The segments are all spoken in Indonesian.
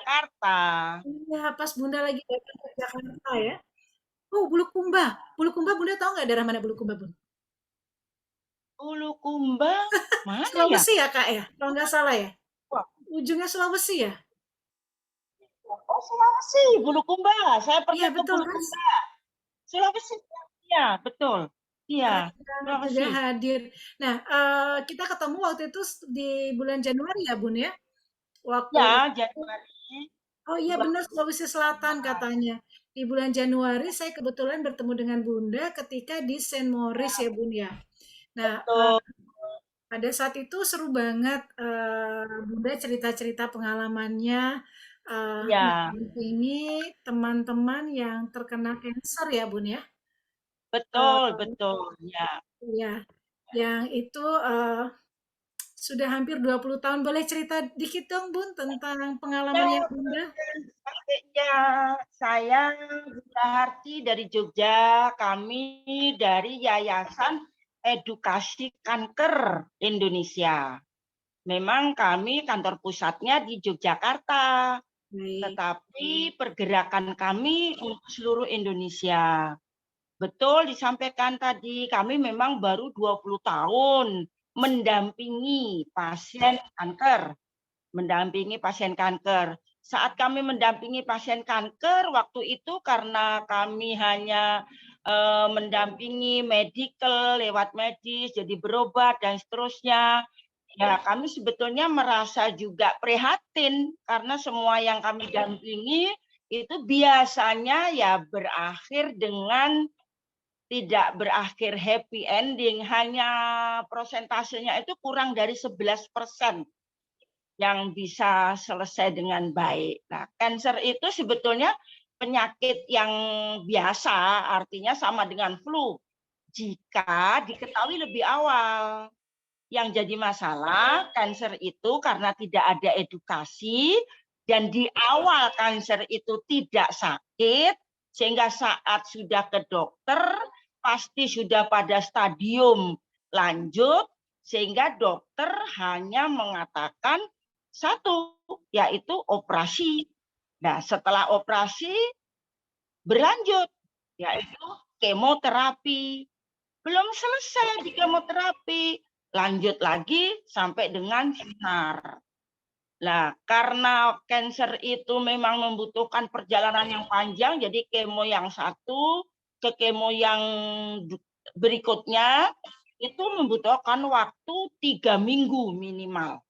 Jakarta. Iya, pas Bunda lagi datang ke Jakarta ya. Oh, Bulukumba. Bulukumba Bunda tahu nggak daerah mana Bulukumba, Bun? Bulukumba mana ya? Sulawesi ya, Kak, ya? Kalau nggak salah ya? Wah, Ujungnya Sulawesi ya? oh Sulawesi, Bulukumba. Saya Iya, pernah ke betul kan? Bulukumba. Sulawesi. Ya, betul. Iya, Keren banget juga Sulawesi. hadir. Nah, kita ketemu waktu itu di bulan Januari ya, Bun, ya? Waktu Ya, itu Januari oh iya benar Sulawesi Selatan 2024. katanya. Di bulan Januari saya kebetulan bertemu dengan Bunda ketika di Saint Maurice ya, Bun, ya. Nah, Betul. pada saat itu seru banget, Bunda cerita-cerita pengalamannya, Iya, mendampingi teman-teman yang terkena kanker ya, Bun, ya? betul, Eee, betul. Ya. iya, yang itu, sudah hampir 20 tahun. Boleh cerita dikit dong, Bun, tentang Ya, pengalamannya Bunda? ya, saya Bunda Harti dari Jogja. Kami dari Yayasan Edukasi Kanker Indonesia. Memang kami kantor pusatnya di Yogyakarta, Baik. tetapi pergerakan kami untuk seluruh Indonesia. Betul disampaikan tadi, kami memang baru 20 tahun mendampingi pasien kanker. Mendampingi pasien kanker. Saat kami mendampingi pasien kanker, waktu itu karena kami hanya mendampingi medical lewat medis, jadi berobat dan seterusnya. Ya, kami sebetulnya merasa juga prihatin karena semua yang kami dampingi itu biasanya ya berakhir dengan tidak berakhir happy ending, hanya prosentasenya itu kurang dari 11% yang bisa selesai dengan baik. Nah, kanker itu sebetulnya penyakit yang biasa, artinya sama dengan flu. Jika diketahui lebih awal, yang jadi masalah kanker itu karena tidak ada edukasi dan di awal kanker itu tidak sakit, sehingga saat sudah ke dokter pasti sudah pada stadium lanjut, sehingga dokter hanya mengatakan satu, yaitu operasi. Nah, setelah operasi berlanjut, yaitu kemoterapi. Belum selesai di kemoterapi, lanjut lagi sampai dengan sinar. Nah, karena kanker itu memang membutuhkan perjalanan yang panjang, jadi kemo yang satu ke kemo yang berikutnya itu membutuhkan waktu 3 minggu minimal.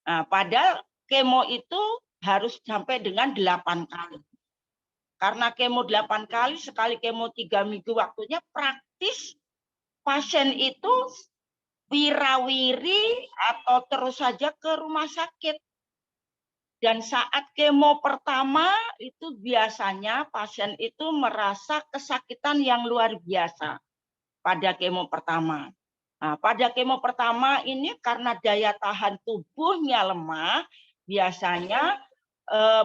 Nah, padahal kemo itu harus sampai dengan 8 kali. Karena kemo 8 kali, sekali kemo 3 minggu waktunya praktis pasien itu wirawiri atau terus saja ke rumah sakit. Dan saat kemo pertama itu biasanya pasien itu merasa kesakitan yang luar biasa pada kemo pertama. Nah, pada kemo pertama ini karena daya tahan tubuhnya lemah, biasanya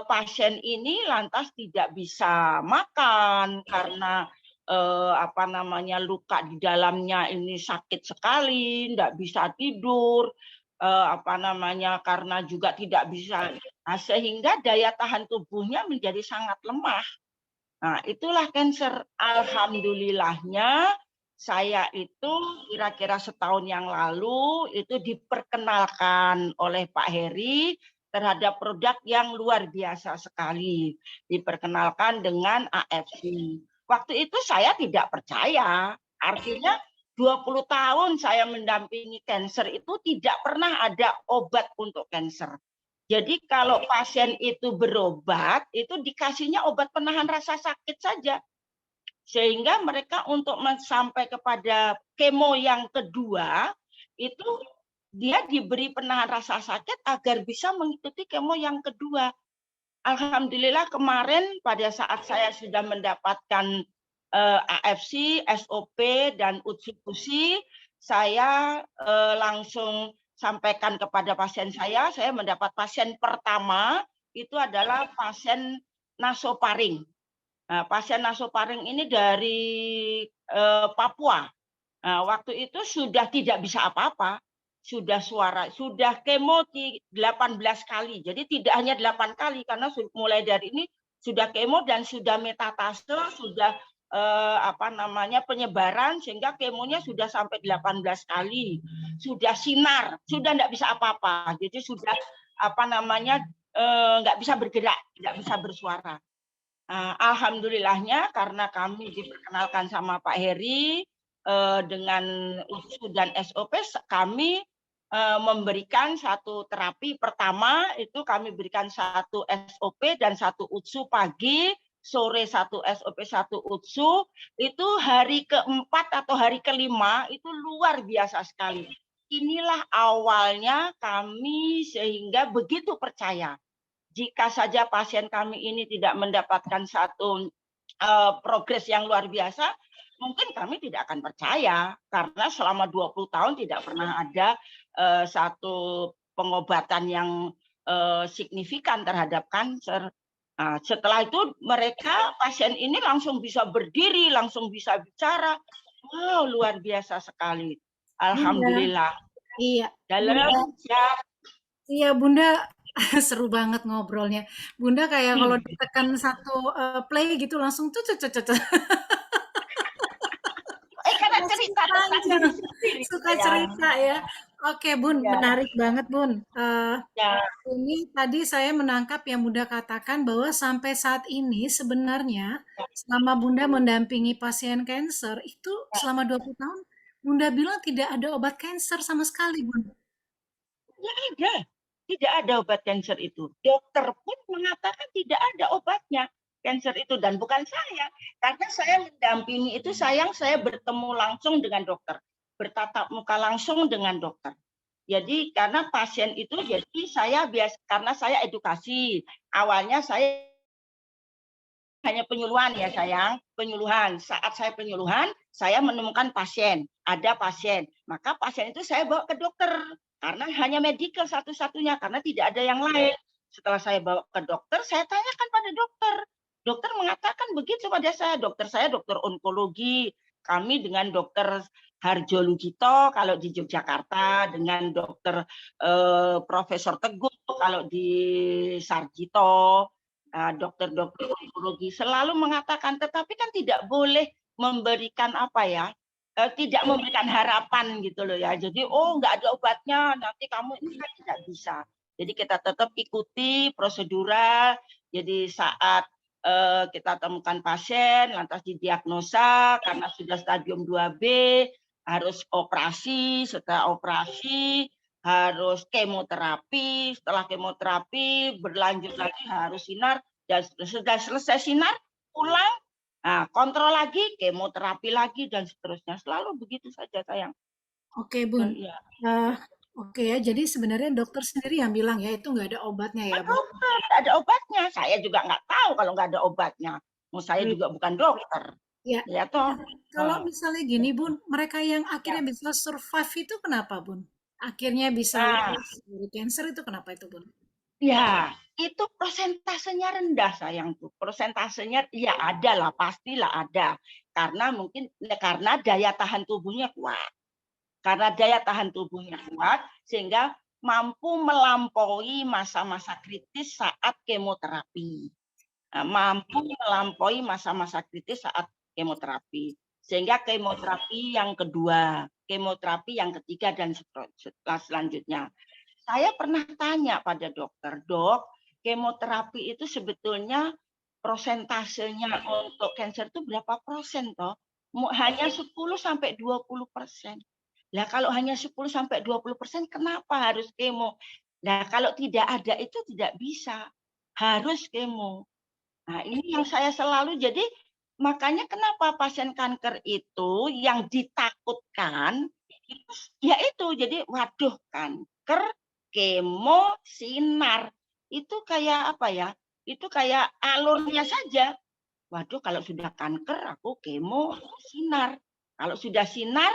pasien ini lantas tidak bisa makan karena luka di dalamnya ini sakit sekali, tidak bisa tidur, karena juga tidak bisa, nah, sehingga daya tahan tubuhnya menjadi sangat lemah. Nah, itulah kanker. Alhamdulillahnya saya itu kira-kira setahun yang lalu itu diperkenalkan oleh Pak Heri terhadap produk yang luar biasa sekali. Diperkenalkan dengan AFC. Waktu itu saya tidak percaya. Artinya 20 tahun saya mendampingi kanker itu tidak pernah ada obat untuk kanker. Jadi kalau pasien itu berobat, itu dikasihnya obat penahan rasa sakit saja. Sehingga mereka untuk sampai kepada kemo yang kedua, itu dia diberi penahan rasa sakit agar bisa mengikuti kemo yang kedua. Alhamdulillah kemarin pada saat saya sudah mendapatkan AFC, SOP, dan uji, saya langsung sampaikan kepada pasien saya mendapat pasien pertama itu adalah pasien nasofaring. Nah, pasien nasofaring ini dari Papua. Nah, waktu itu sudah tidak bisa apa-apa. sudah sudah kemo 18 kali. Jadi tidak hanya 8 kali karena mulai dari ini sudah kemo dan sudah metatase, sudah penyebaran sehingga kemonya sudah sampai 18 kali. Sudah sinar, sudah enggak bisa apa-apa. Jadi sudah nggak bisa bergerak, nggak bisa bersuara. Alhamdulillahnya karena kami diperkenalkan sama Pak Heri dengan USU dan SOP, kami memberikan satu terapi. Pertama itu kami berikan satu SOP dan satu USU pagi, sore satu SOP, satu USU. Itu hari keempat atau hari kelima itu luar biasa sekali. Inilah awalnya kami sehingga begitu percaya. Jika saja pasien kami ini tidak mendapatkan satu progres yang luar biasa, mungkin kami tidak akan percaya karena selama 20 tahun tidak pernah ada satu pengobatan yang signifikan terhadap kanker. Setelah itu mereka pasien ini langsung bisa berdiri, langsung bisa bicara. Wow, luar biasa sekali. Alhamdulillah. Iya. Dalam Iya, Bunda. Seru banget ngobrolnya. Bunda kayak kalau ditekan satu play gitu langsung tuh karena cerita panjang. Suka cerita ya. Oke, Bun, ya. menarik banget, Bun. Ya. Ini tadi saya menangkap yang Bunda katakan bahwa sampai saat ini sebenarnya selama Bunda mendampingi pasien kanker itu selama 20 tahun Bunda bilang tidak ada obat kanker sama sekali, Bun. Tidak ada. Tidak ada obat kanker itu. Dokter pun mengatakan tidak ada obatnya kanker itu. Dan bukan saya. Karena saya mendampingi itu saya bertemu langsung dengan dokter. Bertatap muka langsung dengan dokter. Jadi karena pasien itu, jadi saya karena saya edukasi. Awalnya saya hanya penyuluhan ya sayang, penyuluhan. Saat saya penyuluhan, saya menemukan pasien. Ada pasien. Maka pasien itu saya bawa ke dokter. Karena hanya medical satu-satunya, karena tidak ada yang lain. Setelah saya bawa ke dokter, saya tanyakan pada dokter. Dokter mengatakan begitu pada saya. Dokter saya dokter onkologi. Kami dengan dokter Harjo Lugito kalau di Yogyakarta, dengan dokter Profesor Teguh kalau di Sarjito, dokter-dokter onkologi selalu mengatakan, tetapi kan tidak boleh memberikan tidak memberikan harapan gitu loh ya. Jadi nggak ada obatnya, nanti kamu ini kan tidak bisa. Jadi kita tetap ikuti prosedural. Jadi saat kita temukan pasien, lantas didiagnosa karena sudah stadium 2B, harus operasi. Setelah operasi harus kemoterapi. Setelah kemoterapi berlanjut lagi harus sinar. Dan sudah selesai sinar, pulang. Nah, kontrol lagi, kemoterapi lagi, dan seterusnya. Selalu begitu saja, sayang. Oke, Bun. Ya. Oke ya, jadi sebenarnya dokter sendiri yang bilang ya, itu nggak ada obatnya ya, Bu? Nggak ada obatnya. Saya juga nggak tahu kalau nggak ada obatnya. Saya juga bukan dokter. Ya. Ya toh. Kalau misalnya gini, Bun, mereka yang akhirnya bisa survive itu kenapa, Bun? Akhirnya bisa lulus dari kanker itu kenapa itu, Bun? Ya, itu persentasenya rendah sayang tuh. Persentasenya ya ada lah, pastilah ada. Karena mungkin karena daya tahan tubuhnya kuat. Karena daya tahan tubuhnya kuat sehingga mampu melampaui masa-masa kritis saat kemoterapi. Mampu melampaui masa-masa kritis saat kemoterapi. Sehingga kemoterapi yang kedua, kemoterapi yang ketiga dan selanjutnya. Saya pernah tanya pada dokter, Dok, kemoterapi itu sebetulnya prosentasenya untuk kanker itu berapa persen toh? Hanya 10 sampai 20%. Nah, kalau hanya 10 sampai 20%, kenapa harus kemo? Nah, kalau tidak ada itu tidak bisa. Harus kemo. Nah, ini yang saya selalu, jadi makanya kenapa pasien kanker itu yang ditakutkan, itu jadi waduh kanker, kemo, sinar. Itu kayak apa ya? Itu kayak alurnya saja. Waduh, kalau sudah kanker, aku kemo, sinar. Kalau sudah sinar,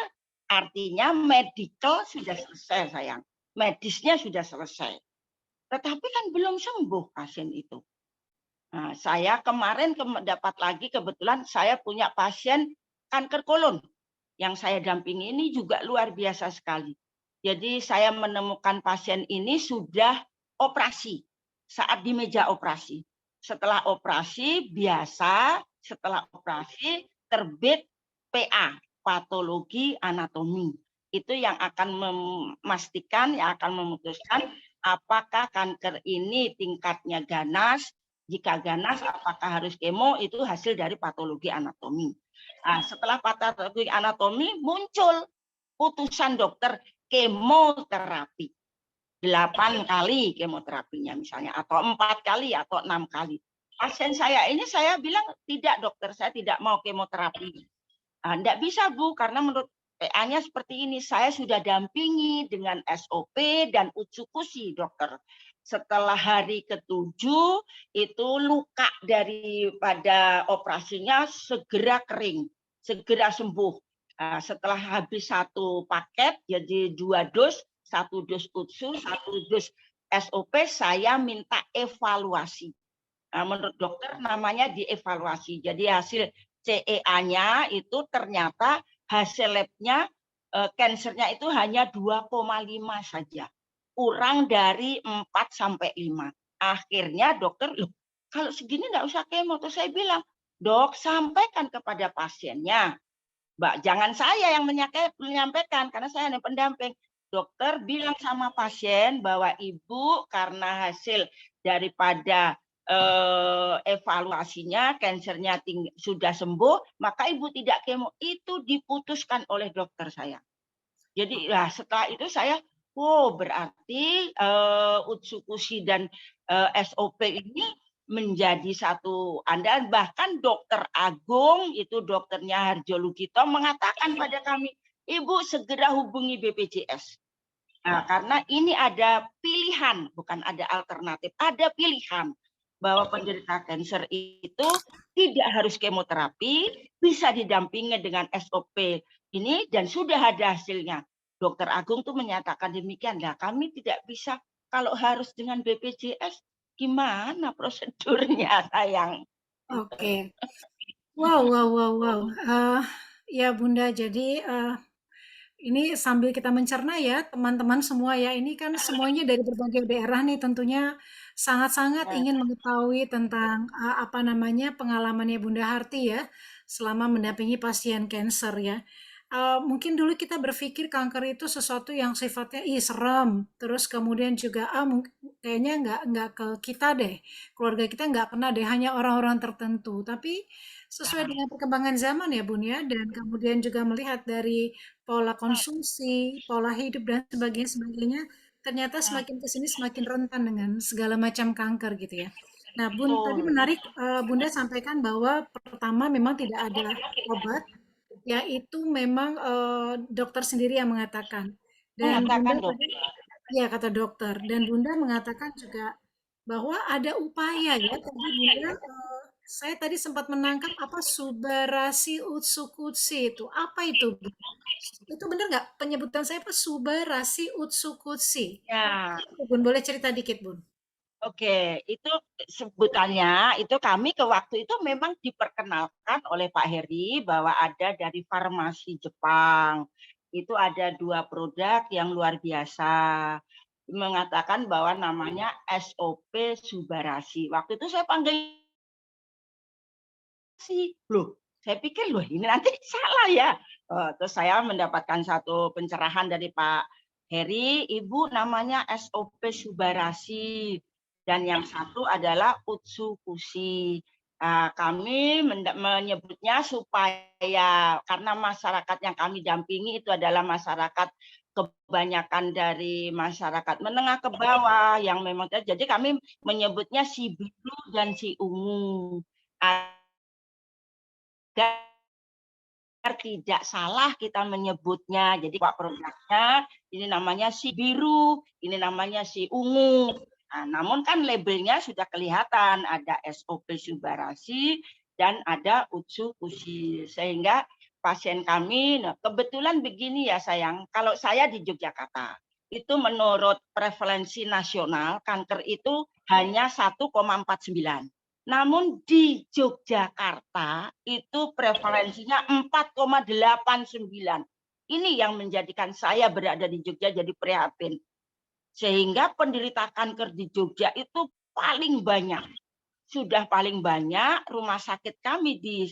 artinya medical sudah selesai, sayang. Medisnya sudah selesai. Tetapi kan belum sembuh pasien itu. Nah, saya kemarin dapat lagi, kebetulan saya punya pasien kanker kolon. Yang saya dampingi ini juga luar biasa sekali. Jadi saya menemukan pasien ini sudah operasi, saat di meja operasi. Setelah operasi biasa, setelah operasi terbit PA, patologi anatomi. Itu yang akan memastikan, yang akan memutuskan apakah kanker ini tingkatnya ganas. Jika ganas, apakah harus kemo, itu hasil dari patologi anatomi. Nah, setelah patologi anatomi muncul putusan dokter kemoterapi. 8 kali kemoterapinya misalnya, atau 4 kali, atau 6 kali. Pasien saya ini saya bilang, tidak dokter, saya tidak mau kemoterapi. Enggak bisa Bu, karena menurut PA-nya seperti ini, saya sudah dampingi dengan SOP dan uji dokter. Setelah hari ke-7, itu luka daripada operasinya segera kering, segera sembuh. Setelah habis 1 paket, jadi 2 dos, 1 dos UTSU, 1 dos SOP, saya minta evaluasi. Menurut dokter namanya dievaluasi. Jadi hasil CEA-nya itu ternyata hasil labnya kansernya itu hanya 2,5 saja. Kurang dari 4 sampai 5. Akhirnya dokter, loh kalau segini nggak usah kemo. Terus saya bilang, dok sampaikan kepada pasiennya. Mbak, jangan saya yang menyampaikan, karena saya hanya pendamping. Dokter bilang sama pasien bahwa ibu karena hasil daripada evaluasinya kansernya sudah sembuh, maka ibu tidak kemo. Itu diputuskan oleh dokter saya. Jadi setelah itu saya, berarti Utsukushi dan SOP ini menjadi satu andalan. Bahkan Dokter Agung, itu dokternya Harjo Lugito, mengatakan pada kami, Ibu segera hubungi BPJS. Karena ini ada pilihan, bukan ada alternatif, ada pilihan bahwa penderita kanker itu tidak harus kemoterapi, bisa didampingi dengan SOP ini, dan sudah ada hasilnya. Dokter Agung tuh menyatakan demikian. Nah, kami tidak bisa, kalau harus dengan BPJS, gimana prosedurnya, sayang? Oke. Wow, wow, wow, wow. Ya Bunda, jadi ini sambil kita mencerna ya, teman-teman semua ya, ini kan semuanya dari berbagai daerah nih, tentunya sangat-sangat ingin mengetahui tentang apa namanya pengalamannya Bunda Harti ya, selama mendampingi pasien kanker ya. Mungkin dulu kita berpikir kanker itu sesuatu yang sifatnya serem, terus kemudian juga kayaknya nggak ke kita deh, keluarga kita nggak kena deh, hanya orang-orang tertentu. Tapi sesuai dengan perkembangan zaman ya Bun ya, dan kemudian juga melihat dari pola konsumsi, pola hidup dan sebagainya, ternyata semakin ke sini semakin rentan dengan segala macam kanker gitu ya. Nah, Bun, tadi menarik Bunda sampaikan bahwa pertama memang tidak ada obat, yaitu memang dokter sendiri yang mengatakan. Dan Bunda Mengatakan tadi, dokter. ya kata dokter, dan Bunda mengatakan juga bahwa ada upaya ya, tadi Bunda, saya tadi sempat menangkap apa Subarasi Utsukutsi itu, apa itu? Itu benar nggak penyebutan saya apa Subarasi Utsukutsi? Ya, Bun, boleh cerita dikit Bun? oke, itu sebutannya itu kami ke waktu itu memang diperkenalkan oleh Pak Heri bahwa ada dari farmasi Jepang. Itu ada 2 produk yang luar biasa. Mengatakan bahwa namanya SOP Subarasi. Waktu itu saya panggil sih, loh, saya pikir loh ini nanti salah ya. Terus saya mendapatkan satu pencerahan dari Pak Heri, Ibu namanya SOP Subarasi dan yang satu adalah Utsukushi. Kami menyebutnya supaya karena masyarakat yang kami dampingi itu adalah masyarakat kebanyakan dari masyarakat menengah ke bawah yang memang jadi kami menyebutnya si biru dan si ungu. Tidak salah kita menyebutnya. Jadi Pak produknya ini namanya si biru, ini namanya si ungu. Namun kan labelnya sudah kelihatan ada SOP Subarasi dan ada Utsukushi. Sehingga pasien kami, kebetulan begini ya sayang, kalau saya di Yogyakarta, itu menurut prevalensi nasional kanker itu hanya 1,49. Namun di Yogyakarta itu prevalensinya 4,89. Ini yang menjadikan saya berada di Jogja jadi prihatin. Sehingga penderita kanker di Jogja itu paling banyak. Sudah paling banyak rumah sakit kami di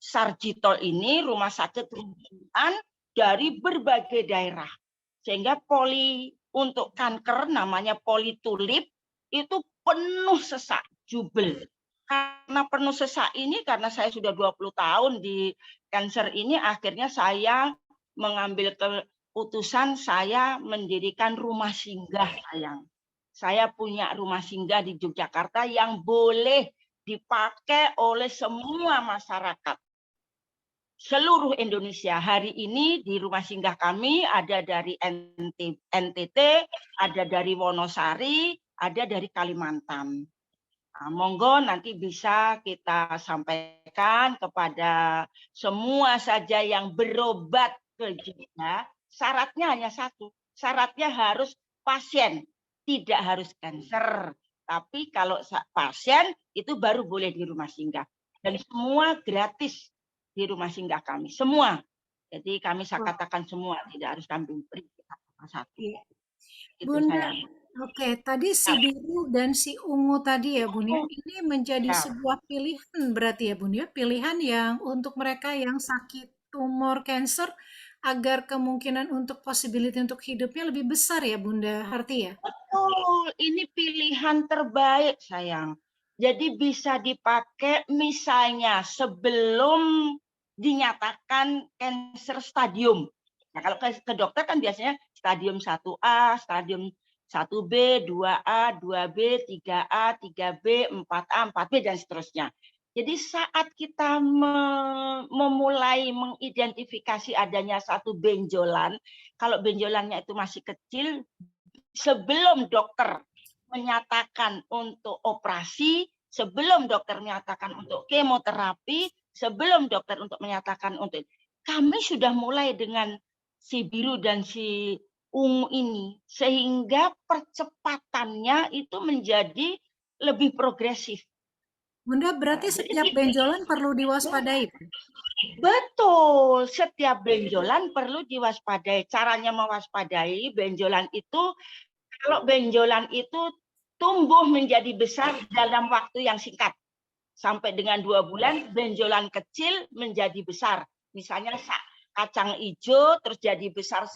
Sarjito ini, rumah sakit rujukan dari berbagai daerah. Sehingga untuk kanker namanya politulip itu penuh sesak, jubel. Karena penuh sesak ini, karena saya sudah 20 tahun di kanker ini, akhirnya saya mengambil keputusan saya mendirikan rumah singgah, sayang. Saya punya rumah singgah di Yogyakarta yang boleh dipakai oleh semua masyarakat seluruh Indonesia. Hari ini di rumah singgah kami ada dari NTT, ada dari Wonosari, ada dari Kalimantan. Nah, monggo nanti bisa kita sampaikan kepada semua saja yang berobat ke Jogja. Syaratnya hanya satu, syaratnya harus pasien, tidak harus kanker. Tapi kalau pasien itu baru boleh di rumah singgah. Dan semua gratis di rumah singgah kami, semua. Jadi kami saya katakan semua, tidak harus kami beri satu. Iya. Itu Bunda, saya. oke, tadi si biru dan si ungu tadi ya Bun ya, ini menjadi Ya. sebuah pilihan berarti ya Bun ya, pilihan yang untuk mereka yang sakit tumor cancer agar kemungkinan untuk possibility untuk hidupnya lebih besar ya Bunda Harti ya. Betul, ini pilihan terbaik, sayang. Jadi bisa dipakai misalnya sebelum dinyatakan cancer stadium. Nah, kalau ke dokter kan biasanya stadium 1A, stadium 1B, 2A, 2B, 3A, 3B, 4A, 4B, dan seterusnya. Jadi saat kita memulai mengidentifikasi adanya satu benjolan, kalau benjolannya itu masih kecil, sebelum dokter menyatakan untuk operasi, sebelum dokter menyatakan untuk kemoterapi, sebelum dokter untuk menyatakan untuk kami sudah mulai dengan si biru dan si ungu ini, sehingga percepatannya itu menjadi lebih progresif. Bunda berarti setiap benjolan perlu diwaspadai. Betul, setiap benjolan perlu diwaspadai. Caranya mewaspadai benjolan itu, kalau benjolan itu tumbuh menjadi besar dalam waktu yang singkat. Sampai dengan 2 bulan, benjolan kecil menjadi besar. Misalnya kacang hijau, terus jadi besar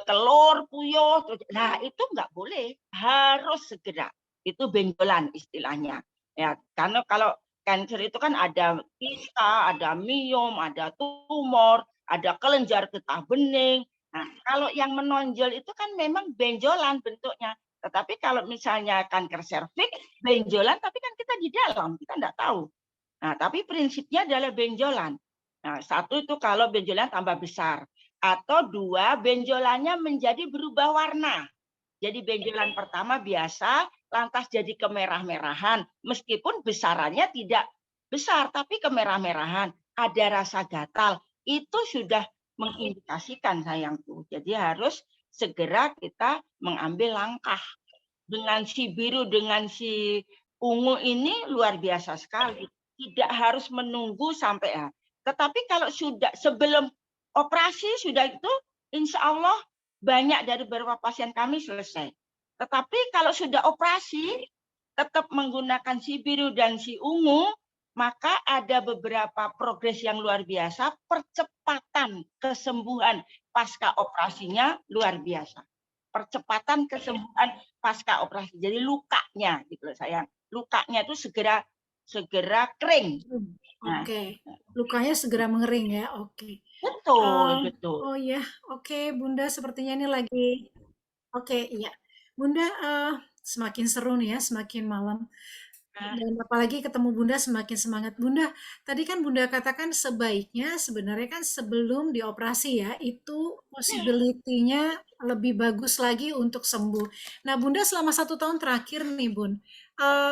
telur, puyuh. Nah, itu nggak boleh. Harus segera. Itu benjolan istilahnya. Ya, karena kalau kanker itu kan ada kista, ada miom, ada tumor, ada kelenjar getah bening. Nah, kalau yang menonjol itu kan memang benjolan bentuknya. Tetapi kalau misalnya kanker serviks, benjolan, tapi kan kita di dalam, kita nggak tahu. Nah, tapi prinsipnya adalah benjolan. Nah, satu itu kalau benjolan tambah besar. Atau dua, benjolannya menjadi berubah warna. Jadi benjolan pertama biasa, lantas jadi kemerah-merahan. Meskipun besarannya tidak besar, tapi kemerah-merahan. Ada rasa gatal. Itu sudah mengindikasikan, sayangku. Jadi harus segera kita mengambil langkah. Dengan si biru, dengan si ungu ini luar biasa sekali. Tidak harus menunggu sampai ya. Tetapi kalau sudah sebelum operasi sudah itu, insya Allah banyak dari beberapa pasien kami selesai. Tetapi kalau sudah operasi, tetap menggunakan si biru dan si ungu, maka ada beberapa progres yang luar biasa, percepatan kesembuhan pasca operasinya luar biasa. Percepatan kesembuhan pasca operasi. Jadi lukanya gitu loh sayang. Lukanya itu segera kering. Nah, Oke, lukanya segera mengering ya. Oke. betul, betul. Oh ya, oke Bunda, sepertinya ini lagi. Oke, iya. Bunda, semakin seru nih ya, semakin malam. Nah, Dan apalagi ketemu Bunda semakin semangat. Bunda, tadi kan Bunda katakan sebaiknya sebenarnya kan sebelum dioperasi ya, itu possibility-nya lebih bagus lagi untuk sembuh. Nah, Bunda selama 1 tahun terakhir nih, Bun,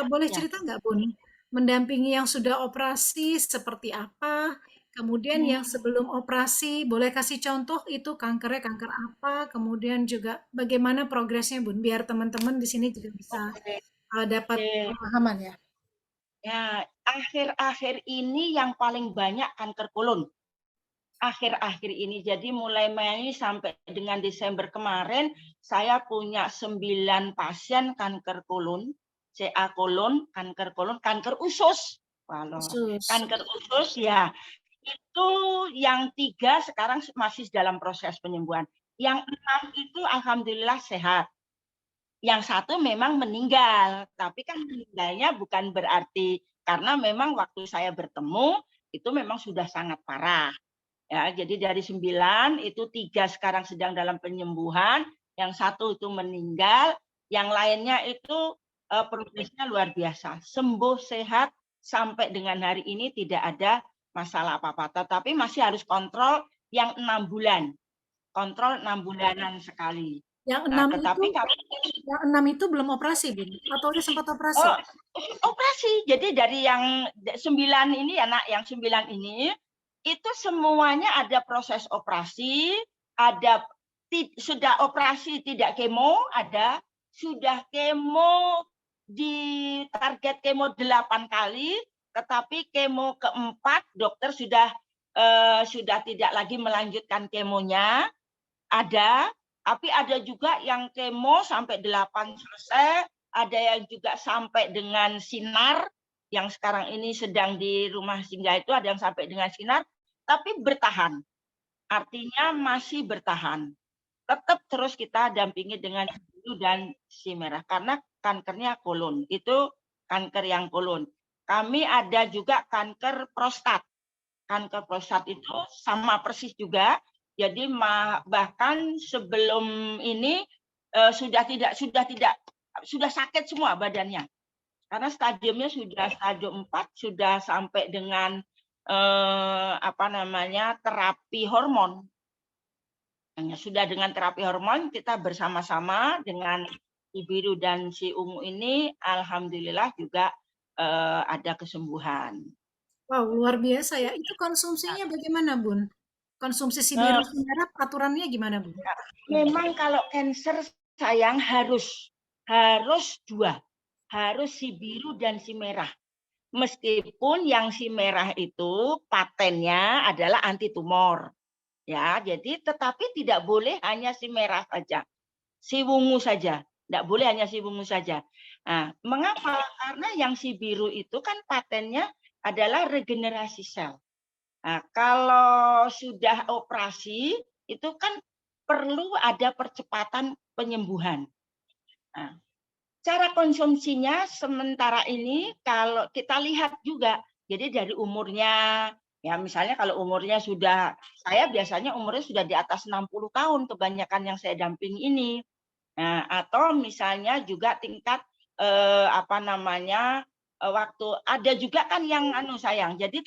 boleh ya. cerita nggak, Bun? Mendampingi yang sudah operasi seperti apa? Kemudian yang sebelum operasi, boleh kasih contoh itu kankernya kanker apa? Kemudian juga bagaimana progresnya, Bun? Biar teman-teman di sini juga bisa Oke, dapat oke. pemahaman ya. Ya, akhir-akhir ini yang paling banyak kanker kolon. akhir-akhir ini. Jadi mulai Mei sampai dengan Desember kemarin, saya punya 9 pasien kanker kolon, CA kolon, kanker usus. Kalau Khusus. kanker usus ya, itu yang 3 sekarang masih dalam proses penyembuhan. Yang 6 itu alhamdulillah sehat. Yang 1 memang meninggal, tapi kan meninggalnya bukan berarti karena memang waktu saya bertemu, itu memang sudah sangat parah. Ya, jadi dari 9 itu 3 sekarang sedang dalam penyembuhan, yang 1 itu meninggal, yang lainnya itu progresnya luar biasa. Sembuh sehat sampai dengan hari ini tidak ada masalah apa-apa. Tetapi masih harus kontrol yang 6 bulan. Kontrol 6 bulanan sekali. Yang Nah, 6 itu tetapi kalau yang 6 itu belum operasi, Bun? Atau udah sempat operasi? oh, operasi. Jadi dari yang 9 ini ya, Nak, yang 9 ini itu semuanya ada proses operasi, ada sudah operasi tidak kemo, ada sudah kemo di target kemo 8 kali, tetapi kemo keempat dokter sudah tidak lagi melanjutkan kemonya, ada, tapi ada juga yang kemo sampai 8 selesai, ada yang juga sampai dengan sinar, yang sekarang ini sedang di rumah singgah itu ada yang sampai dengan sinar, tapi bertahan. Artinya masih bertahan. Tetap terus kita dampingi dengan si biru dan si merah karena kankernya kolon. Itu kanker yang kolon. Kami ada juga kanker prostat. Kanker prostat itu sama persis juga. Jadi bahkan sebelum ini sudah sakit semua badannya. Karena stadiumnya sudah stadium 4, sudah sampai dengan terapi hormon. Sudah dengan terapi hormon kita bersama-sama dengan si biru dan si ungu ini alhamdulillah juga ada kesembuhan. Wow, luar biasa ya. Itu konsumsinya bagaimana, Bun? Konsumsi si biru si merah aturannya gimana, Bun? Memang kalau cancer sayang harus 2, harus si biru dan si merah. Meskipun yang si merah itu patennya adalah anti tumor. Ya, jadi tetapi tidak boleh hanya si merah saja. Si wungu saja. Tidak boleh hanya si wungu saja. Nah, mengapa? Karena yang si biru itu kan patennya adalah regenerasi sel. Nah, kalau sudah operasi, itu kan perlu ada percepatan penyembuhan. Nah, cara konsumsinya sementara ini kalau kita lihat juga, jadi dari umurnya, ya misalnya kalau umurnya saya biasanya umurnya sudah di atas 60 tahun kebanyakan yang saya dampingi ini. Nah, atau misalnya juga tingkat waktu ada juga kan yang sayang. Jadi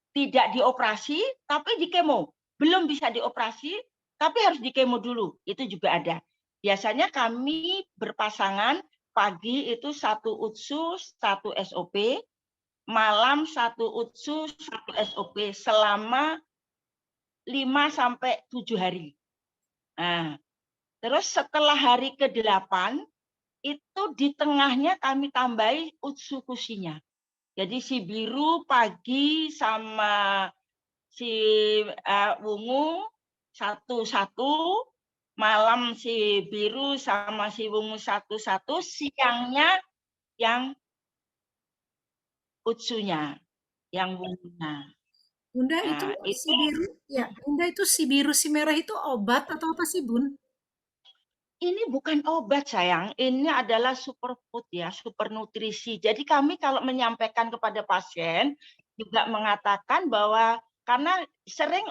tidak dioperasi tapi di kemo. Belum bisa dioperasi tapi harus di kemo dulu. Itu juga ada. Biasanya kami berpasangan pagi itu 1 UTSU, 1 SOP, malam 1 UTSU, 1 SOP selama 5 sampai 7 hari. Nah, terus setelah hari ke-8, itu di tengahnya kami tambahi utsukusinya. Jadi si biru pagi sama si wungu satu-satu, malam si biru sama si wungu satu-satu, siangnya yang utsunya, yang wungunya. Bunda itu Nah, si itu biru, ya, Bunda itu si biru si merah itu obat atau apa sih, Bun? ini bukan obat sayang, ini adalah superfood ya, super nutrisi. Jadi kami kalau menyampaikan kepada pasien juga mengatakan bahwa karena sering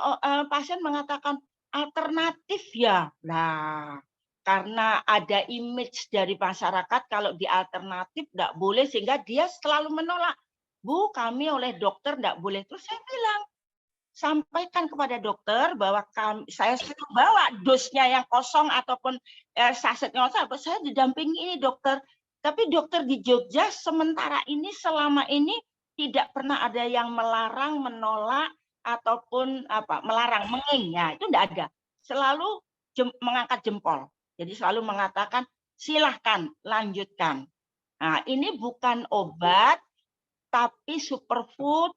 pasien mengatakan alternatif ya. Nah, karena ada image dari masyarakat kalau di alternatif tidak boleh sehingga dia selalu menolak. Bu, kami oleh dokter tidak boleh. Terus saya bilang, sampaikan kepada dokter bahwa saya suruh bawa dosnya yang kosong ataupun sasetnya kosong, saya didampingi ini dokter. Tapi dokter di Jogja sementara ini selama ini tidak pernah ada yang melarang, menolak ataupun melarang, menging ya itu tidak ada. Selalu mengangkat jempol. Jadi selalu mengatakan silahkan lanjutkan. Nah, ini bukan obat tapi superfood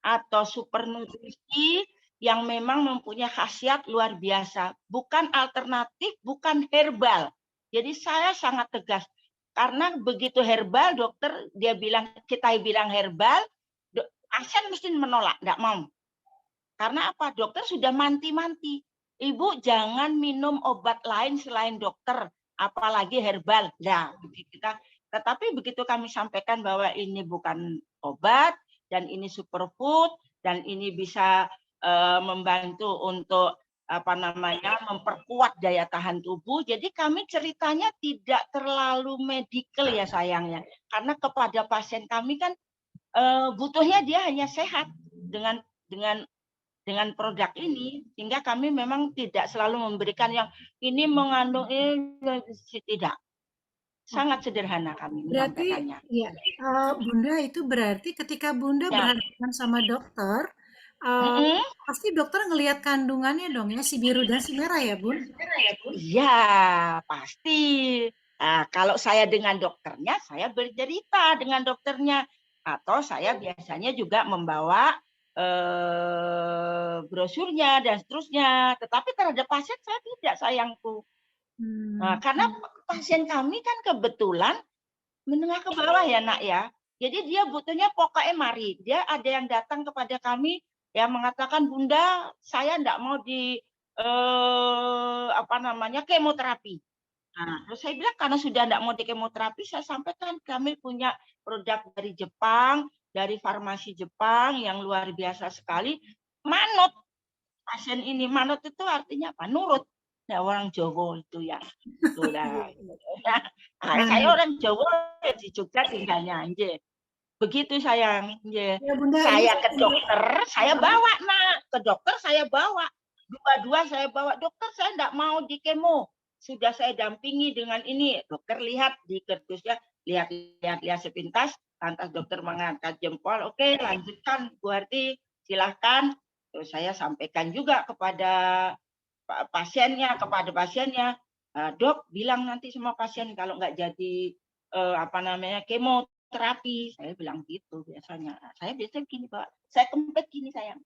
atau super nutrisi yang memang mempunyai khasiat luar biasa, bukan alternatif, bukan herbal. Jadi saya sangat tegas karena begitu herbal dokter dia bilang kita bilang herbal, pasien mesti menolak, nggak mau. Karena apa? Dokter sudah manti-manti. Ibu jangan minum obat lain selain dokter, apalagi herbal. Nah, tetapi begitu kami sampaikan bahwa ini bukan obat dan ini superfood dan ini bisa membantu untuk memperkuat daya tahan tubuh. Jadi kami ceritanya tidak terlalu medikal ya sayangnya, karena kepada pasien kami kan butuhnya dia hanya sehat dengan produk ini, sehingga kami memang tidak selalu memberikan yang ini mengandung tidak. Sangat sederhana kami Berarti menyampaikannya. ya, Bunda itu berarti ketika Bunda Ya. berhadapan sama dokter, Mm-mm. pasti dokter ngelihat kandungannya dong ya, si biru dan si merah ya, Bun? Iya, pasti. Nah, kalau saya dengan dokternya, saya bercerita dengan dokternya. Atau saya biasanya juga membawa brosurnya dan seterusnya. Tetapi terhadap pasien saya tidak, sayangku. Nah, karena pasien kami kan kebetulan menengah ke bawah ya nak ya. Jadi dia butuhnya pokoknya mari. Dia ada yang datang kepada kami yang mengatakan Bunda saya tidak mau di kemoterapi. Nah, terus saya bilang karena sudah tidak mau di kemoterapi, saya sampaikan kami punya produk dari Jepang, dari farmasi Jepang yang luar biasa sekali. Manut pasien ini, manut itu artinya apa? Nurut. Ya orang Jawa itu ya. Itulah. Nah, saya orang Jawa di Jogja tinggalnya anjir. Begitu sayang. Ya Bunda, ini Saya ke dokter, saya bawa nak. Ke dokter saya bawa. Dua-dua saya bawa. Dokter saya tidak mau di kemo. Sudah saya dampingi dengan ini. Dokter lihat di kertusnya, lihat sepintas. Lantas dokter mengangkat jempol. Oke, lanjutkan Bu Harti. Silahkan. Terus saya sampaikan juga kepada pasiennya, dok bilang nanti sama pasien kalau nggak jadi kemoterapi, saya bilang gitu biasanya. Saya biasanya gini Pak, saya kempet gini sayang.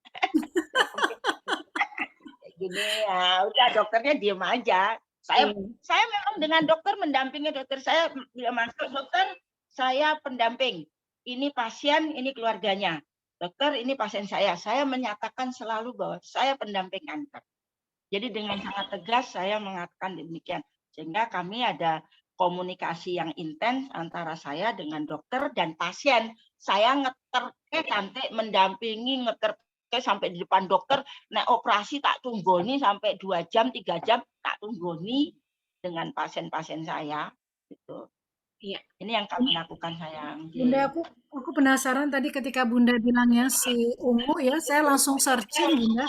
Gini ya, udah dokternya diem aja. Saya memang dengan dokter mendampingi dokter saya bila masuk dokter saya pendamping. Ini pasien, ini keluarganya. Dokter, ini pasien saya. Saya menyatakan selalu bahwa saya pendamping kanker. Jadi dengan sangat tegas saya mengatakan demikian. Sehingga kami ada komunikasi yang intens antara saya dengan dokter dan pasien. Saya ngeterke cantik mendampingi ngeterke sampai di depan dokter. Nah operasi tak tunggoni sampai 2 jam, 3 jam tak tunggoni dengan pasien-pasien saya. Gitu. Iya. Ini yang kami lakukan sayang. Bunda, aku penasaran tadi ketika Bunda bilangnya si ungu ya, saya langsung searching Bunda.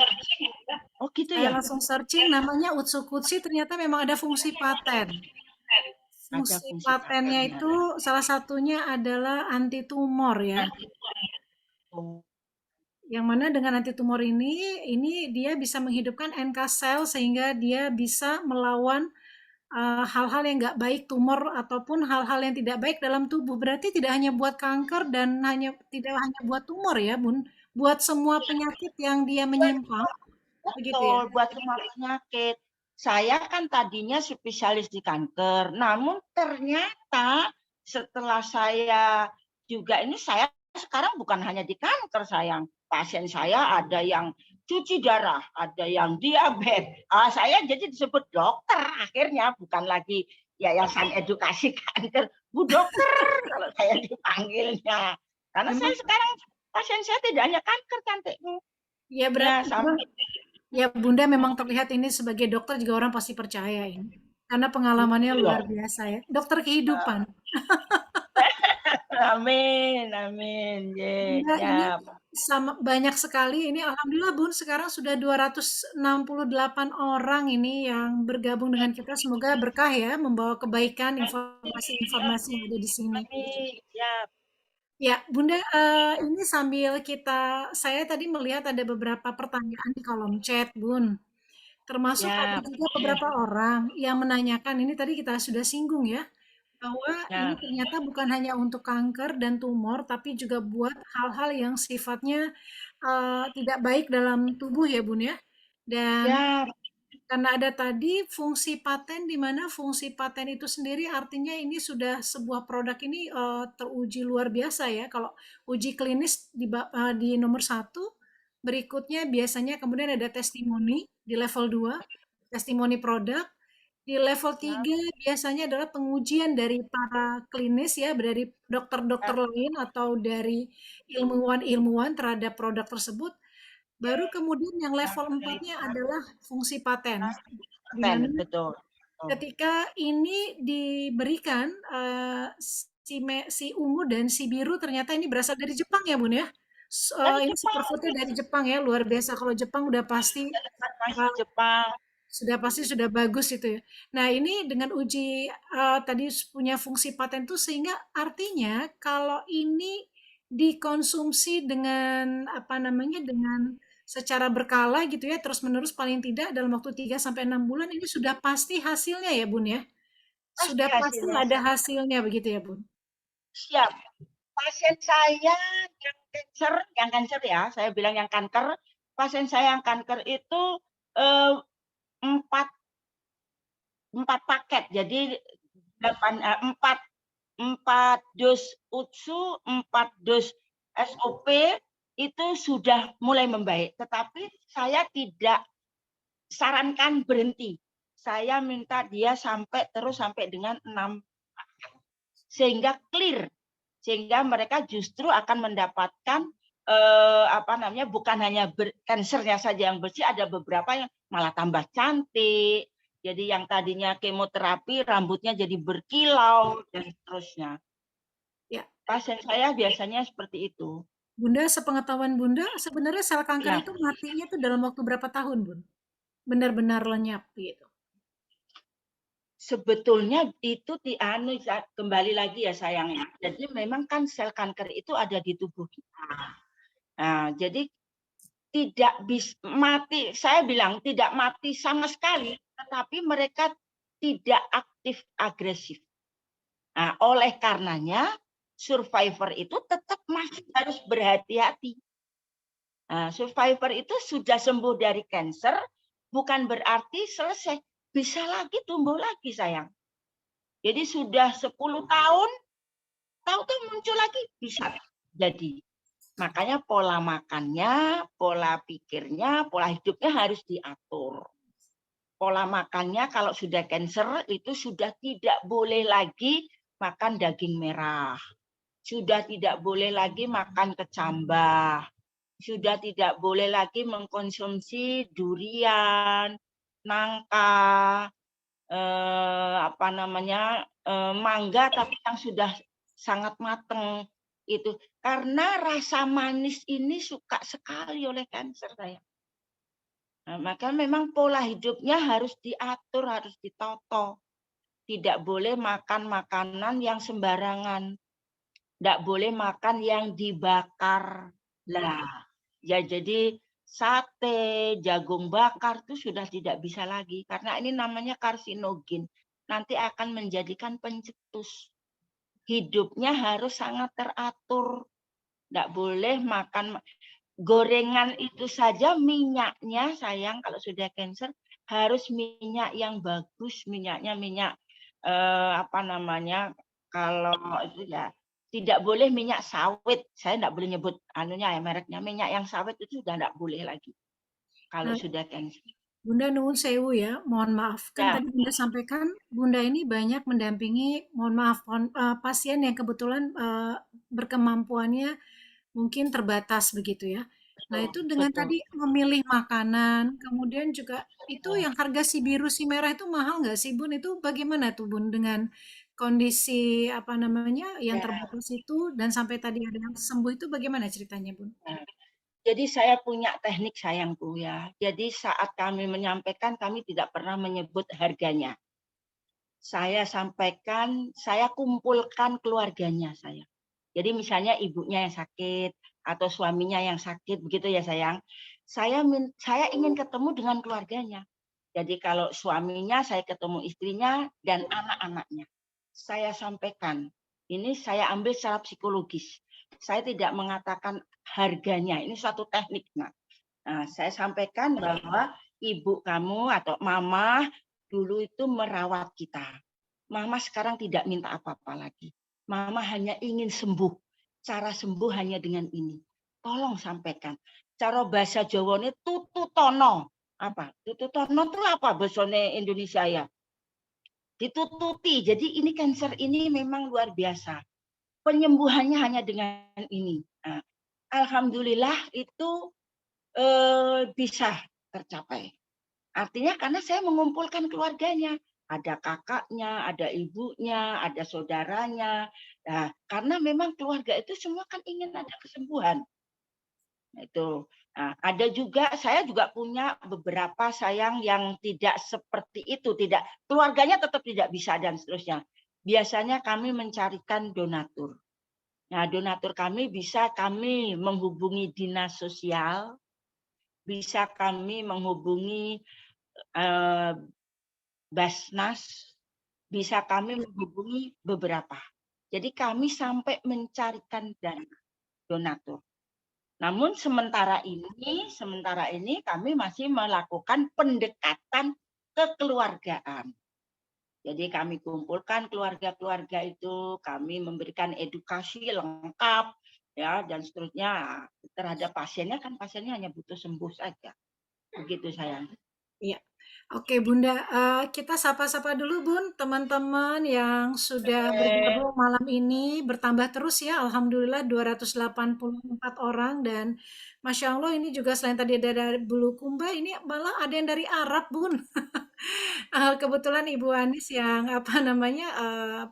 Oh gitu Saya ya? langsung searching namanya Utsukutsu, ternyata memang ada fungsi paten. Ada Fungsi fungsi patennya patennya. itu salah satunya adalah anti tumor ya. Yang mana dengan anti tumor ini dia bisa menghidupkan NK sel sehingga dia bisa melawan hal-hal yang nggak baik, tumor ataupun hal-hal yang tidak baik dalam tubuh. Berarti tidak hanya buat kanker dan tidak hanya buat tumor ya, Bun. Buat semua penyakit yang dia menyimpang, begitu ya. Betul, buat semua penyakit. Saya kan tadinya spesialis di kanker, namun ternyata setelah saya juga ini saya sekarang bukan hanya di kanker sayang. Pasien saya ada yang cuci darah, ada yang diabetes. Saya jadi disebut dokter akhirnya, bukan lagi Yayasan Edukasi Kanker. Bu dokter kalau saya dipanggilnya. Karena saya Memang sekarang pasien saya tidak hanya kanker cantikku. ya Ya, berarti sampai ya Bunda memang terlihat ini sebagai dokter juga orang pasti percaya ini. Karena pengalamannya luar biasa ya. Dokter kehidupan. amin, amin. Bunda ini Ya, sama banyak sekali ini alhamdulillah Bun sekarang sudah 268 orang ini yang bergabung dengan kita. Semoga berkah ya membawa kebaikan informasi-informasi yang ada di sini. amin. Ya, Ya, Bunda, ini sambil saya tadi melihat ada beberapa pertanyaan di kolom chat, Bun. Termasuk ada ya. juga beberapa orang yang menanyakan, ini tadi kita sudah singgung ya, bahwa ini Nah, ternyata bukan hanya untuk kanker dan tumor, tapi juga buat hal-hal yang sifatnya tidak baik dalam tubuh ya Bun ya. Dan ya, karena ada tadi fungsi paten, di mana fungsi paten itu sendiri artinya ini sudah sebuah produk ini teruji luar biasa ya. Kalau uji klinis di nomor satu, berikutnya biasanya kemudian ada testimoni di level 2, testimoni produk. Di level ya, 3 biasanya adalah pengujian dari para klinis ya, dari dokter-dokter ya, lain atau dari ilmuwan-ilmuwan terhadap produk tersebut. Baru kemudian yang ya, level 4-nya adalah fungsi paten. Di paten, mana betul. Betul. ketika ini diberikan, si ungu dan si biru ternyata ini berasal dari Jepang ya, Bun, ya? Dari Ini Jepang, superfood-nya dari Jepang ya, luar biasa. Kalau Jepang udah pasti, masih eee, Jepang. sudah pasti sudah bagus itu ya. Nah, ini dengan uji, tadi punya fungsi paten itu sehingga artinya kalau ini dikonsumsi dengan, apa namanya, dengan secara berkala gitu ya, terus-menerus paling tidak dalam waktu 3 sampai 6 bulan ini sudah pasti hasilnya ya, Bun, ya? Pasti Sudah pasti hasilnya. ada hasilnya begitu ya, Bun? Siap. Pasien saya yang kanker ya, saya bilang yang kanker, pasien saya yang kanker itu eh, empat empat paket, jadi empat empat dos UTSU, 4 dos SOP itu sudah mulai membaik. Tetapi saya tidak sarankan berhenti. Saya minta dia sampai dengan 6 sehingga clear, sehingga mereka justru akan mendapatkan bukan hanya kansernya saja yang bersih, ada beberapa yang malah tambah cantik. Jadi yang tadinya kemoterapi rambutnya jadi berkilau dan seterusnya. Ya. Pasien saya biasanya seperti itu. Bunda, sepengetahuan Bunda, sebenarnya sel kanker Ya, itu matinya tuh dalam waktu berapa tahun, Bun? Benar-benar lenyap gitu. sebetulnya itu kembali lagi ya sayangnya. Jadi memang kan sel kanker itu ada di tubuh kita. Nah, jadi tidak bisa mati, saya bilang tidak mati sama sekali, tetapi mereka tidak aktif agresif. Nah, oleh karenanya survivor itu tetap masih harus berhati-hati. Nah, survivor itu sudah sembuh dari kanker, bukan berarti selesai. Bisa lagi tumbuh lagi, sayang. Jadi sudah 10 tahun, tahu-tahu muncul lagi, bisa jadi. Makanya pola makannya, pola pikirnya, pola hidupnya harus diatur. Pola makannya kalau sudah kanker itu sudah tidak boleh lagi makan daging merah. Sudah tidak boleh lagi makan kecambah. Sudah tidak boleh lagi mengkonsumsi durian, nangka, mangga tapi yang sudah sangat mateng itu. Karena rasa manis ini suka sekali oleh kanker saya. Nah, maka memang pola hidupnya harus diatur, harus ditoto. Tidak boleh makan makanan yang sembarangan. Tidak boleh makan yang dibakar. Lah, ya jadi sate, jagung bakar itu sudah tidak bisa lagi. Karena ini namanya karsinogen. Nanti akan menjadikan pencetus. Hidupnya harus sangat teratur. Tidak boleh makan gorengan itu saja, minyaknya sayang kalau sudah kanker harus minyak yang bagus, minyaknya minyak kalau itu ya tidak boleh minyak sawit. Saya tidak boleh nyebut mereknya, minyak yang sawit itu sudah tidak boleh lagi kalau Nah, sudah kanker. Bunda nuwun sewu ya, mohon maaf. Kan Ya, tadi Bunda sampaikan Bunda ini banyak mendampingi, mohon maaf, pasien yang kebetulan berkemampuannya mungkin terbatas begitu ya. Nah, betul, itu dengan betul. tadi memilih makanan, kemudian juga itu yang harga si biru si merah itu mahal nggak sih Bun? Itu bagaimana tuh Bun dengan kondisi apa namanya yang Ya. terbatas itu dan sampai tadi ada yang sembuh itu bagaimana ceritanya Bun? Nah, jadi saya punya teknik sayangku ya. Jadi saat kami menyampaikan kami tidak pernah menyebut harganya. Saya sampaikan, saya kumpulkan keluarganya saya. Jadi misalnya ibunya yang sakit atau suaminya yang sakit begitu ya sayang. Saya ingin ketemu dengan keluarganya. Jadi kalau suaminya saya ketemu istrinya dan anak-anaknya. saya sampaikan. Ini saya ambil secara psikologis. Saya tidak mengatakan harganya. Ini suatu teknik. Nah, saya sampaikan bahwa ibu kamu atau mama dulu itu merawat kita. Mama sekarang tidak minta apa-apa lagi. Mama hanya ingin sembuh. Cara sembuh hanya dengan ini. Tolong sampaikan. Cara bahasa Jawa ini tututono. Apa? Tututono itu apa bahasanya Indonesia ya? Ditututi. Jadi ini kanker ini memang luar biasa. Penyembuhannya hanya dengan ini. Nah, alhamdulillah itu bisa tercapai. Artinya karena saya mengumpulkan keluarganya. Ada kakaknya, ada ibunya, ada saudaranya. Nah, karena memang keluarga itu semua kan ingin ada kesembuhan. Itu. Nah, ada juga saya juga punya beberapa sayang yang tidak seperti itu, tidak keluarganya tetap tidak bisa dan seterusnya. Biasanya kami mencarikan donatur. Nah, donatur kami bisa kami menghubungi dinas sosial, bisa kami menghubungi Basnas, bisa kami menghubungi beberapa. Jadi kami sampai mencarikan dana donatur. Namun sementara ini kami masih melakukan pendekatan kekeluargaan. Jadi kami kumpulkan keluarga-keluarga itu, kami memberikan edukasi lengkap ya dan seterusnya terhadap pasiennya, kan pasiennya hanya butuh sembuh saja. Begitu sayang. Iya. Oke Bunda, kita sapa-sapa dulu Bun, teman-teman yang sudah bergabung malam ini, bertambah terus ya, alhamdulillah 284 orang dan Masya Allah ini juga selain tadi ada dari Bulukumba, ini malah ada yang dari Arab Bun. Kebetulan Ibu Anis yang apa namanya,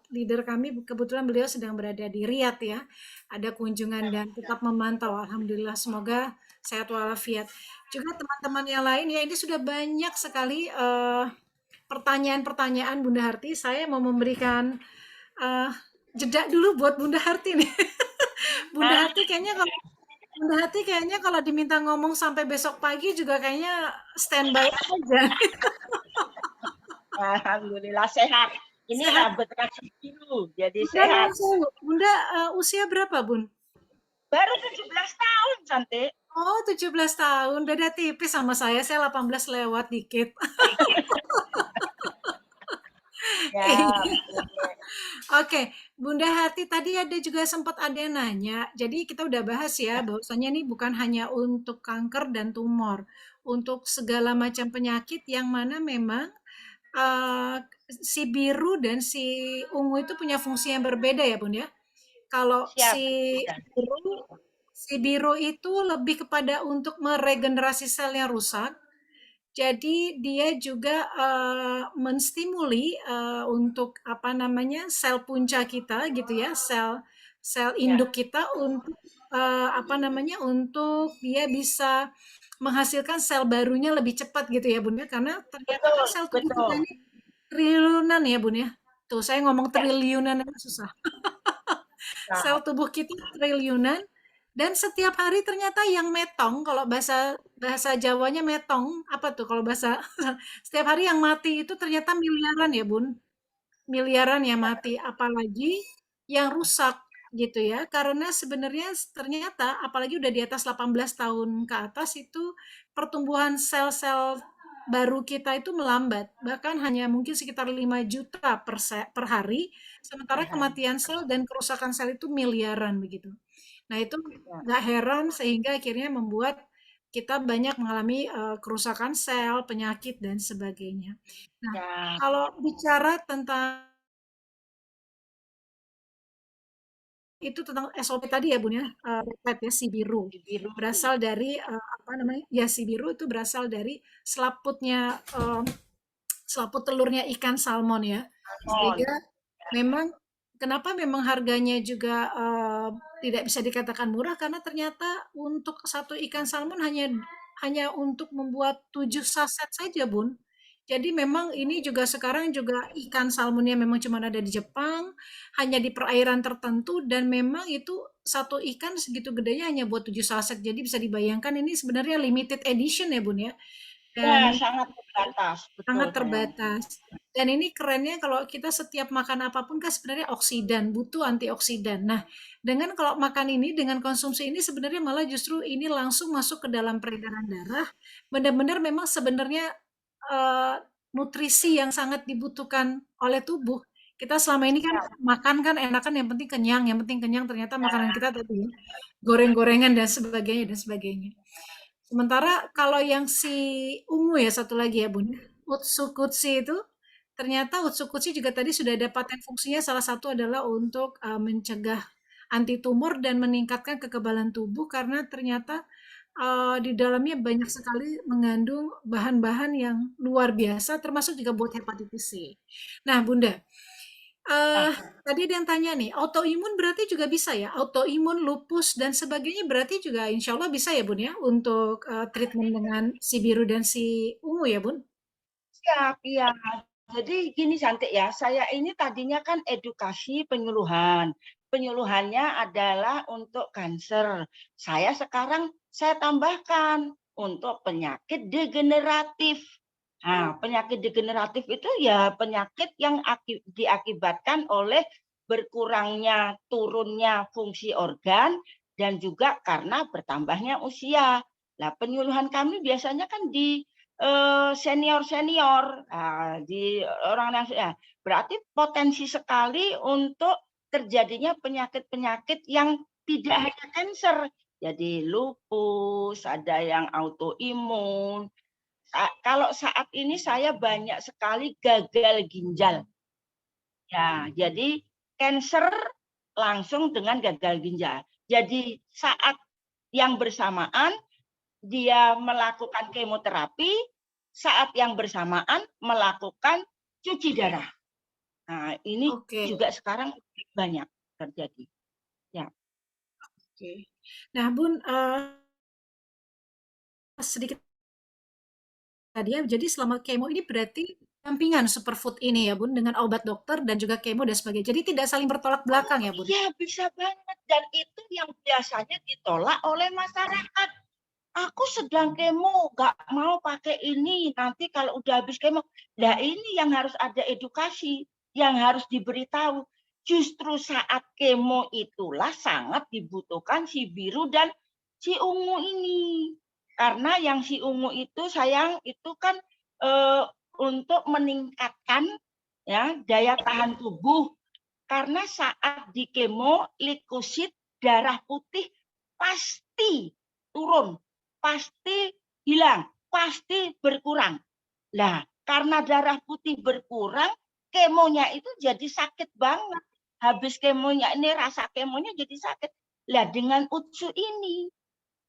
leader kami, kebetulan beliau sedang berada di Riyadh ya, ada kunjungan dan tetap memantau, alhamdulillah semoga sehat walafiat. Juga teman-teman yang lain ya ini sudah banyak sekali pertanyaan-pertanyaan Bunda Harti. Saya mau memberikan uh, jeda dulu buat Bunda Harti nih. Bunda Harti kayaknya kalau Bunda Harti kayaknya kalau diminta ngomong sampai besok pagi juga kayaknya standby aja. Alhamdulillah sehat. Ini Sehat. rambut kasih biru, jadi Bunda, sehat. Bunda usia berapa Bun? Baru 17 tahun, cantik. Oh 17 tahun, beda tipis sama saya 18 lewat dikit. Ya, Oke, Bunda Hati tadi ada juga sempat ada yang nanya. Jadi kita udah bahas ya bahwasanya ini bukan hanya untuk kanker dan tumor, untuk segala macam penyakit yang mana memang eh, si biru dan si ungu itu punya fungsi yang berbeda ya, Bun ya. Kalau siap. si biru itu lebih kepada untuk meregenerasi sel yang rusak. Jadi dia juga menstimuli untuk apa namanya sel punca kita gitu ya, sel Ya, induk kita untuk apa namanya untuk dia bisa menghasilkan sel barunya lebih cepat gitu ya Bun ya, karena ternyata kan betul, sel tubuh kita betul. ini triliunan ya Bun ya. Tuh saya ngomong Ya, triliunan aja susah. Sel nah, tubuh kita triliunan dan setiap hari ternyata yang metong kalau bahasa bahasa Jawanya metong apa tuh kalau bahasa setiap hari yang mati itu ternyata miliaran ya Bun, miliaran yang mati apalagi yang rusak gitu ya karena sebenarnya ternyata apalagi udah di atas 18 tahun ke atas itu pertumbuhan sel-sel baru kita itu melambat bahkan hanya mungkin sekitar 5 juta per hari sementara per hari. kematian sel dan kerusakan sel itu miliaran begitu. Nah, itu Ya, nggak heran sehingga akhirnya membuat kita banyak mengalami kerusakan sel, penyakit, dan sebagainya. Nah, ya, kalau bicara tentang itu tentang SOP tadi ya Bun ya, red ya, si biru. biru. Berasal dari apa namanya? Ya si biru itu berasal dari selaputnya selaput telurnya ikan salmon ya. Almond. Sehingga memang kenapa memang harganya juga tidak bisa dikatakan murah karena ternyata untuk satu ikan salmon hanya hanya untuk membuat 7 saset saja, Bun. Jadi memang ini juga sekarang juga ikan salmonnya memang cuma ada di Jepang, hanya di perairan tertentu dan memang itu satu ikan segitu gedenya hanya buat 7 saset. Jadi bisa dibayangkan ini sebenarnya limited edition ya, Bun ya. Ya, Dan sangat terbatas. Betul, sangat sayang. terbatas. Dan ini kerennya kalau kita setiap makan apapun kan sebenarnya oksidan, butuh antioksidan. Nah, dengan kalau makan ini, dengan konsumsi ini sebenarnya malah justru ini langsung masuk ke dalam peredaran darah. Benar-benar memang sebenarnya eh, nutrisi yang sangat dibutuhkan oleh tubuh. Kita selama ini kan makan kan enakan yang penting kenyang ternyata makanan kita tadi ya, goreng-gorengan dan sebagainya dan sebagainya. Sementara kalau yang si ungu ya satu lagi ya Bun, Utsukutsu itu ternyata Utsukutsu juga tadi sudah ada paten fungsinya salah satu adalah untuk mencegah anti tumor dan meningkatkan kekebalan tubuh karena ternyata di dalamnya banyak sekali mengandung bahan-bahan yang luar biasa termasuk juga buat hepatitis C. Nah, Bunda, Nah, tadi ada yang tanya nih, autoimun berarti juga bisa ya? Autoimun, lupus, dan sebagainya berarti juga insya Allah bisa ya Bun ya untuk treatment dengan si biru dan si ungu ya Bun? siap, iya. Jadi gini cantik ya, saya ini tadinya kan edukasi penyuluhan. Penyuluhannya adalah untuk kanker. Saya tambahkan untuk penyakit degeneratif. Nah, penyakit degeneratif itu ya penyakit yang diakibatkan oleh berkurangnya, turunnya fungsi organ dan juga karena bertambahnya usia. Nah, penyuluhan kami biasanya kan di senior-senior, di orang yang ya, berarti potensi sekali untuk terjadinya penyakit-penyakit yang tidak hanya kanker. Jadi lupus, ada yang autoimun. Kalau saat ini saya banyak sekali gagal ginjal. Ya, jadi kanker langsung dengan gagal ginjal. Jadi saat yang bersamaan dia melakukan kemoterapi, saat yang bersamaan melakukan cuci darah. Nah, ini Oke, juga sekarang banyak terjadi. Ya. oke. Nah Bun, sedikit tadi ya, jadi selama kemo ini berarti dampingan superfood ini ya Bun dengan obat dokter dan juga kemo dan sebagainya. Jadi tidak saling bertolak belakang Oh ya Bun? iya, bisa banget. Dan itu yang biasanya ditolak oleh masyarakat. Aku sedang kemo, nggak mau pakai ini. Nanti kalau udah habis kemo, nah ini yang harus ada edukasi, yang harus diberitahu. Justru saat kemo itulah sangat dibutuhkan si biru dan si ungu ini. Karena yang si ungu itu sayang itu kan eh, untuk meningkatkan ya daya tahan tubuh. Karena saat di kemo, leukosit darah putih pasti turun, pasti hilang, pasti berkurang. Nah, karena darah putih berkurang, kemonya itu jadi sakit banget. Habis kemonya ini rasa kemonya jadi sakit. Lah dengan utsu ini,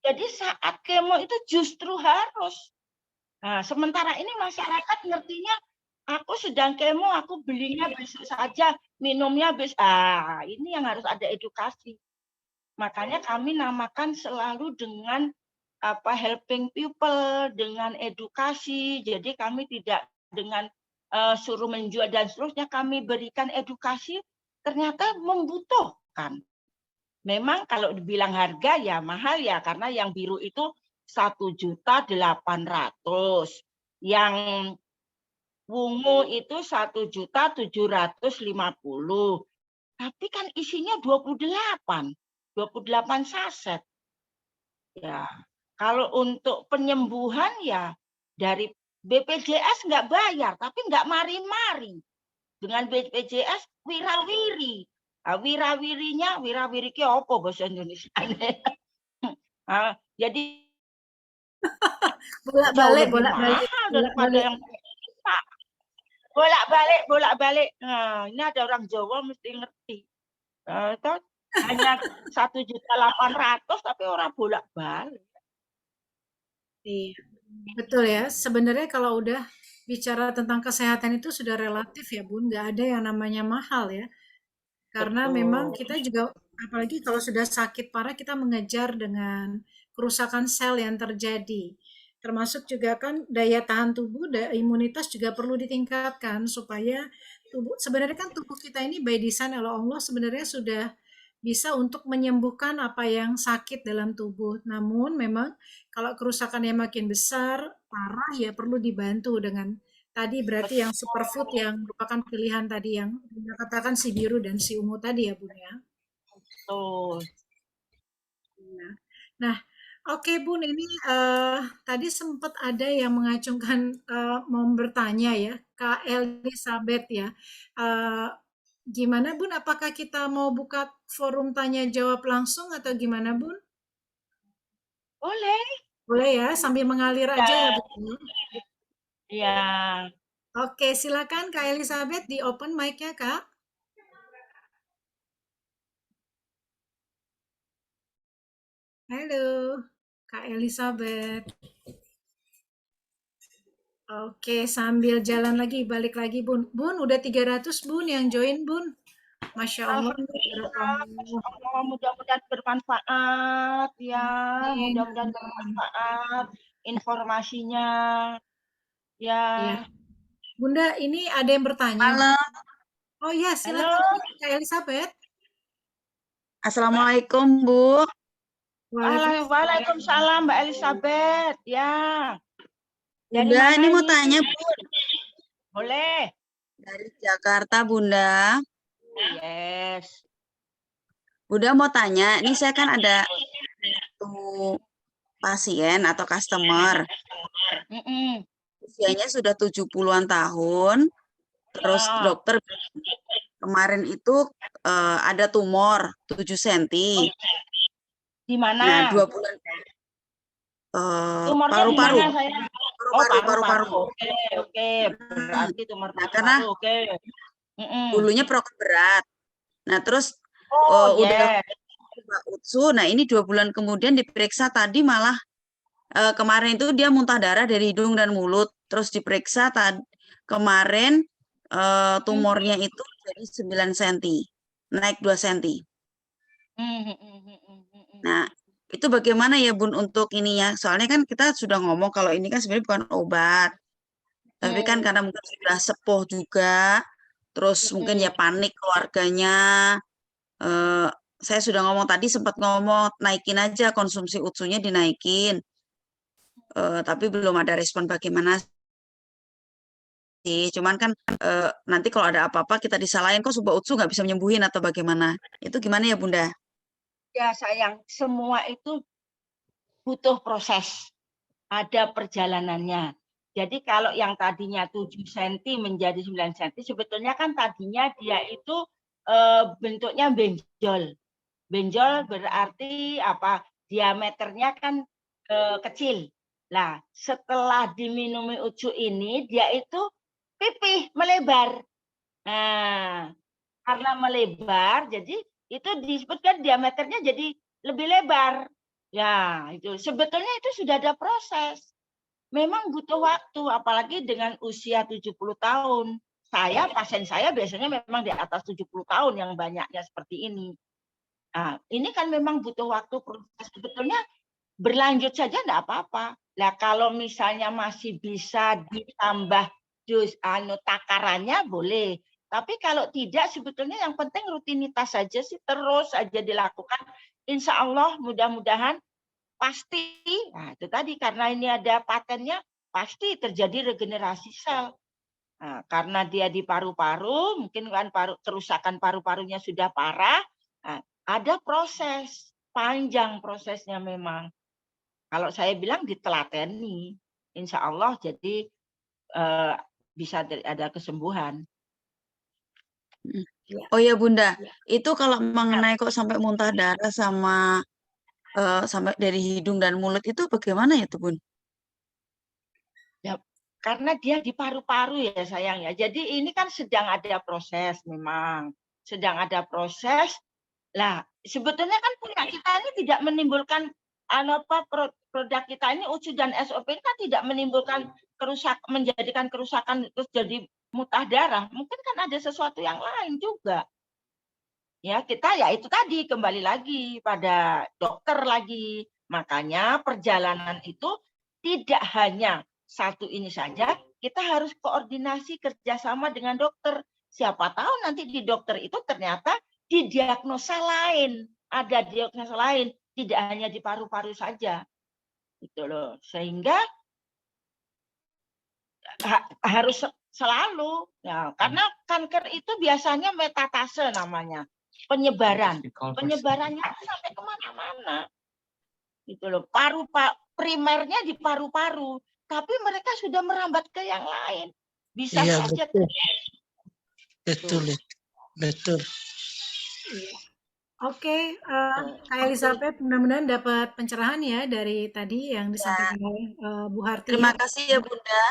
jadi saat kemo itu justru harus. Nah, sementara ini masyarakat ngertinya aku sedang kemo, aku belinya besok saja, minumnya besok. Ini yang harus ada edukasi. Makanya kami namakan selalu dengan helping people, dengan edukasi. Jadi kami tidak dengan suruh menjual dan seterusnya, kami berikan edukasi ternyata membutuhkan. Memang kalau dibilang harga ya mahal ya karena yang biru itu 1.800.000, yang ungu itu 1.750.000. Tapi kan isinya 28 saset. Ya, kalau untuk penyembuhan ya dari BPJS nggak bayar, tapi nggak mari-mari. Dengan BPJS wirawiri. Nah, wirawirinya, wirawiri ki apa bahasa Indonesia? Jadi jauh Bolak-balik, lebih bolak-balik, mahal daripada bolak-balik. yang kita. Bolak-balik, bolak-balik. Nah, ini ada orang Jawa mesti ngerti. Itu hanya 1.800.000 tapi orang bolak-balik. Iya, betul ya. Sebenarnya kalau udah bicara tentang kesehatan itu sudah relatif ya Bun, nggak ada yang namanya mahal ya. Karena memang Betul. kita juga, apalagi kalau sudah sakit parah, kita mengejar dengan kerusakan sel yang terjadi. Termasuk juga kan daya tahan tubuh, daya imunitas juga perlu ditingkatkan supaya tubuh, sebenarnya kan tubuh kita ini by design oleh Allah sebenarnya sudah bisa untuk menyembuhkan apa yang sakit dalam tubuh. Namun memang kalau kerusakannya makin besar, parah ya perlu dibantu dengan tadi berarti yang superfood yang merupakan pilihan tadi yang Bunda katakan si biru dan si ungu tadi ya Bun ya. Betul. Iya. Nah, oke Bun, ini tadi sempat ada yang mengacungkan mau bertanya ya, Kak Elizabeth ya. Eh, Gimana Bun? Apakah kita mau buka forum tanya jawab langsung atau gimana Bun? Boleh. Boleh ya, sambil mengalir aja ya Ya, Bun. ya. Oke, silakan Kak Elizabeth di open mic-nya Kak. Halo, Kak Elizabeth. Oke, sambil jalan lagi, balik lagi Bun. Bun, udah 300 Bun yang join Bun. Masya Allah, Alhamdulillah, Masya barakallah. Allah, mudah-mudahan bermanfaat ya, Amin, mudah-mudahan amin. bermanfaat informasinya Iya. ya. Bunda, ini ada yang bertanya. Malam. Oh ya, Halo, silakan Kak Elizabeth. Mbak. Assalamualaikum, Bu. Waalaikumsalam. Waalaikumsalam, Mbak Elizabeth. Ya, dari Bunda, mana ini mau ini? tanya, Bu. Boleh. Dari Jakarta, Bunda. Yes. Bunda mau tanya, ini saya kan ada tuh pasien atau customer. Mm-mm. Usianya sudah 70-an tahun. Terus Ya. dokter kemarin itu ada tumor 7 cm. Di Nah, mana? 2 bulan Tumornya di paru-paru. mana saya? Oh, Paru-paru, paru-paru. paru-paru. Oke, oke. Hmm. Berarti tumor Nah, karena paru-paru. Oke. Mm-mm. dulunya perokok berat. Nah, terus Oh, udah yes. Mbak Utsu. Nah, ini 2 bulan kemudian diperiksa tadi malah kemarin itu dia muntah darah dari hidung dan mulut. Terus diperiksa kemarin tumornya itu jadi 9 cm, naik 2 cm. Nah, itu bagaimana ya Bun untuk ininya? Soalnya kan kita sudah ngomong kalau ini kan sebenarnya bukan obat. Tapi kan karena mungkin sudah sepuh juga, terus mungkin ya panik keluarganya. eh, saya sudah ngomong tadi sempat ngomong naikin aja konsumsi utsunya dinaikin. Tapi belum ada respon bagaimana sih. Cuman kan nanti kalau ada apa-apa kita disalahin kok Subah Utsu nggak bisa menyembuhin atau bagaimana. Itu gimana ya Bunda? Ya, sayang. Semua itu butuh proses. Ada perjalanannya. Jadi kalau yang tadinya 7 cm menjadi 9 cm, sebetulnya kan tadinya dia itu bentuknya benjol. Benjol berarti apa? Diameternya kan kecil. Nah, setelah diminumi ucu ini, dia itu pipih, melebar. Nah, karena melebar, jadi itu disebutkan diameternya jadi lebih lebar. Ya, itu sebetulnya itu sudah ada proses. Memang butuh waktu, apalagi dengan usia 70 tahun. Pasien saya biasanya memang di atas 70 tahun yang banyaknya seperti ini. Nah, ini kan memang butuh waktu proses. Sebetulnya berlanjut saja enggak apa-apa. Nah, kalau misalnya masih bisa ditambah takarannya boleh. Tapi kalau tidak, sebetulnya yang penting rutinitas saja sih, terus aja dilakukan. Insya Allah mudah-mudahan pasti, nah itu tadi karena ini ada patennya, pasti terjadi regenerasi sel. Nah, karena dia di paru-paru, mungkin kan kerusakan paru-parunya sudah parah, nah, ada proses, panjang prosesnya memang. Kalau saya bilang ditelateni, insya Allah jadi bisa ada kesembuhan. Oh ya Bunda, itu kalau mengenai kok sampai muntah darah sama sampai dari hidung dan mulut itu bagaimana ya tuh Bun? Ya, karena dia di paru-paru ya sayang ya. Jadi ini kan sedang ada proses memang. Sedang ada proses. Lah, sebetulnya kan punya kita ini tidak menimbulkan produk kita ini UCU dan SOP kan tidak menimbulkan menjadikan kerusakan terus jadi muntah darah. Mungkin kan ada sesuatu yang lain juga. Ya, kita ya itu tadi kembali lagi pada dokter lagi. Makanya perjalanan itu tidak hanya satu ini saja, kita harus koordinasi kerjasama dengan dokter. Siapa tahu nanti di dokter itu ternyata didiagnosa lain, ada diagnosa lain, tidak hanya di paru-paru saja. Gitu loh. Sehingga harus selalu. Ya, karena kanker itu biasanya metatase namanya, penyebaran. Penyebarannya sampai kemana-mana. Gitu loh. Primernya di paru-paru, tapi mereka sudah merambat ke yang lain. Bisa Iya, saja. betul. Betul. Oke, Kak Elizabeth, mudah-mudahan dapat pencerahan ya dari tadi yang disampaikan oleh Bu Harti. Terima kasih ya Bunda.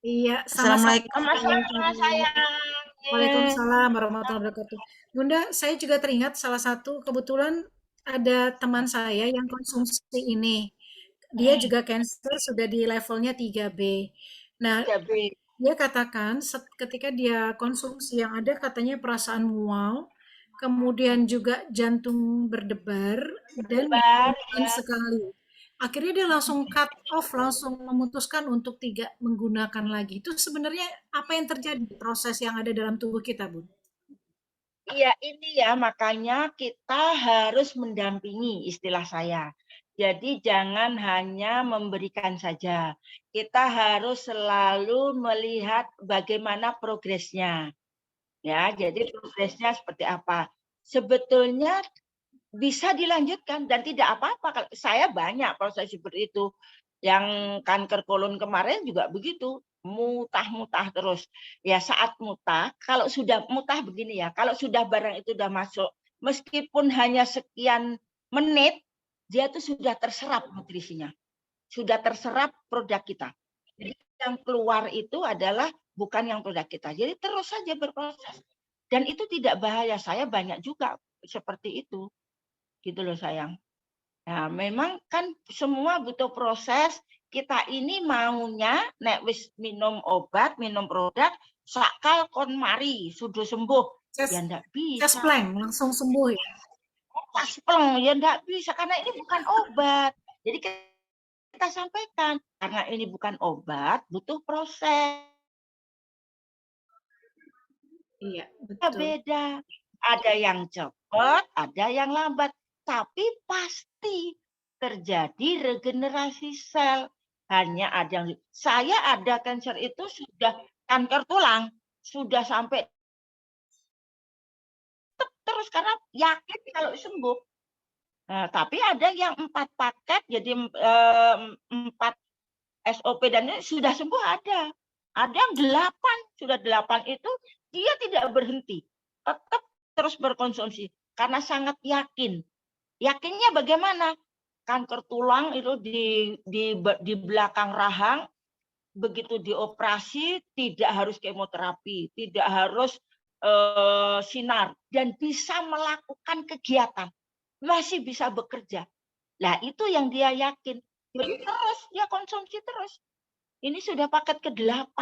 Iya, sama-sama. Assalamualaikum. Waalaikumsalam warahmatullahi wabarakatuh. Bunda, saya juga teringat salah satu kebetulan ada teman saya yang konsumsi ini. Dia juga cancer sudah di levelnya 3B. Nah, dia katakan ketika dia konsumsi yang ada katanya perasaan mual, kemudian juga jantung berdebar dan dingin sekali. Akhirnya dia langsung cut off, langsung memutuskan untuk tidak menggunakan lagi. Itu sebenarnya apa yang terjadi proses yang ada dalam tubuh kita, Bu? Iya, ini ya makanya kita harus mendampingi, istilah saya. Jadi jangan hanya memberikan saja. Kita harus selalu melihat bagaimana progresnya. Ya, jadi progresnya seperti apa. Sebetulnya bisa dilanjutkan dan tidak apa-apa. Saya banyak proses seperti itu. Yang kanker kolon kemarin juga begitu, mutah-mutah terus. Ya saat mutah, kalau sudah mutah begini ya, kalau sudah barang itu sudah masuk, meskipun hanya sekian menit, dia tuh sudah terserap nutrisinya. Sudah terserap produk kita. Jadi yang keluar itu adalah bukan yang produk kita. Jadi terus saja berproses. Dan itu tidak bahaya. Saya banyak juga seperti itu. Gitu loh sayang. Nah, memang kan semua butuh proses. Kita ini maunya nek wis minum obat, minum produk, sakal kon mari sudah sembuh. Ya ndak bisa. Caspleng, langsung sembuh ya. Caspleng, ya ndak bisa karena ini bukan obat. Jadi kita sampaikan karena ini bukan obat, butuh proses. Iya, betul. Beda. Ada yang cepat, ada yang lambat. Tapi pasti terjadi regenerasi sel. Hanya ada yang saya ada kanker itu sudah kanker tulang, sudah sampai terus karena yakin kalau sembuh. Nah, tapi ada yang 4 paket jadi 4 SOP dan ini sudah sembuh ada. Ada yang 8, sudah 8 itu dia tidak berhenti. Tetap terus berkonsumsi karena sangat yakin. Yakinnya bagaimana? Kanker tulang itu di belakang rahang, begitu dioperasi tidak harus kemoterapi, tidak harus sinar dan bisa melakukan kegiatan, masih bisa bekerja. Nah itu yang dia yakin. Jadi terus dia konsumsi terus. Ini sudah paket ke-8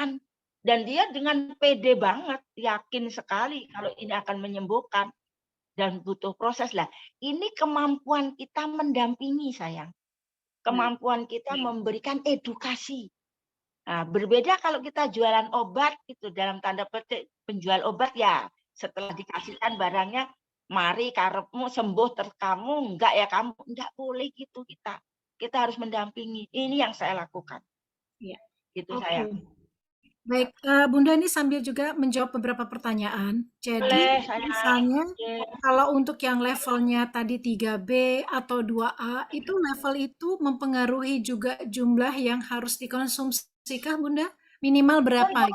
dan dia dengan pede banget, yakin sekali kalau ini akan menyembuhkan. Dan butuh proses lah. Ini kemampuan kita mendampingi sayang. Kemampuan kita memberikan edukasi. Nah, berbeda kalau kita jualan obat itu dalam tanda petik penjual obat ya setelah dikasihkan barangnya mari karepmu sembuh kamu enggak ya kamu enggak boleh gitu kita harus mendampingi. Ini yang saya lakukan. Iya. Gitu sayang. Baik, Bunda ini sambil juga menjawab beberapa pertanyaan. Jadi misalnya kalau untuk yang levelnya tadi 3B atau 2A, itu level itu mempengaruhi juga jumlah yang harus dikonsumsi kah Bunda? Minimal berapa?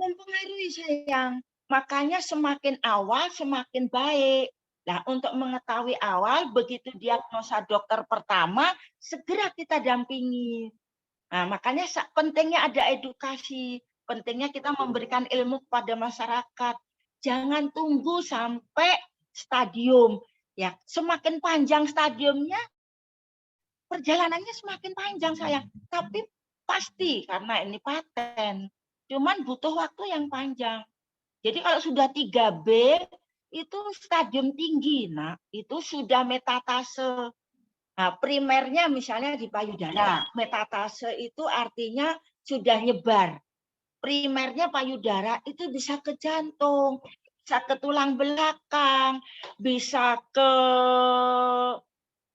Mempengaruhi sayang. Makanya semakin awal semakin baik. Nah, untuk mengetahui awal, begitu diagnosa dokter pertama, segera kita dampingi. Nah, makanya pentingnya ada edukasi, pentingnya kita memberikan ilmu kepada masyarakat. Jangan tunggu sampai stadium. Ya, semakin panjang stadiumnya, perjalanannya semakin panjang sayang. Tapi pasti karena ini paten. Cuman butuh waktu yang panjang. Jadi kalau sudah 3B itu stadium tinggi, nah itu sudah metatase. Nah, primernya misalnya di payudara, metatase itu artinya sudah nyebar. Primernya payudara itu bisa ke jantung, bisa ke tulang belakang, bisa ke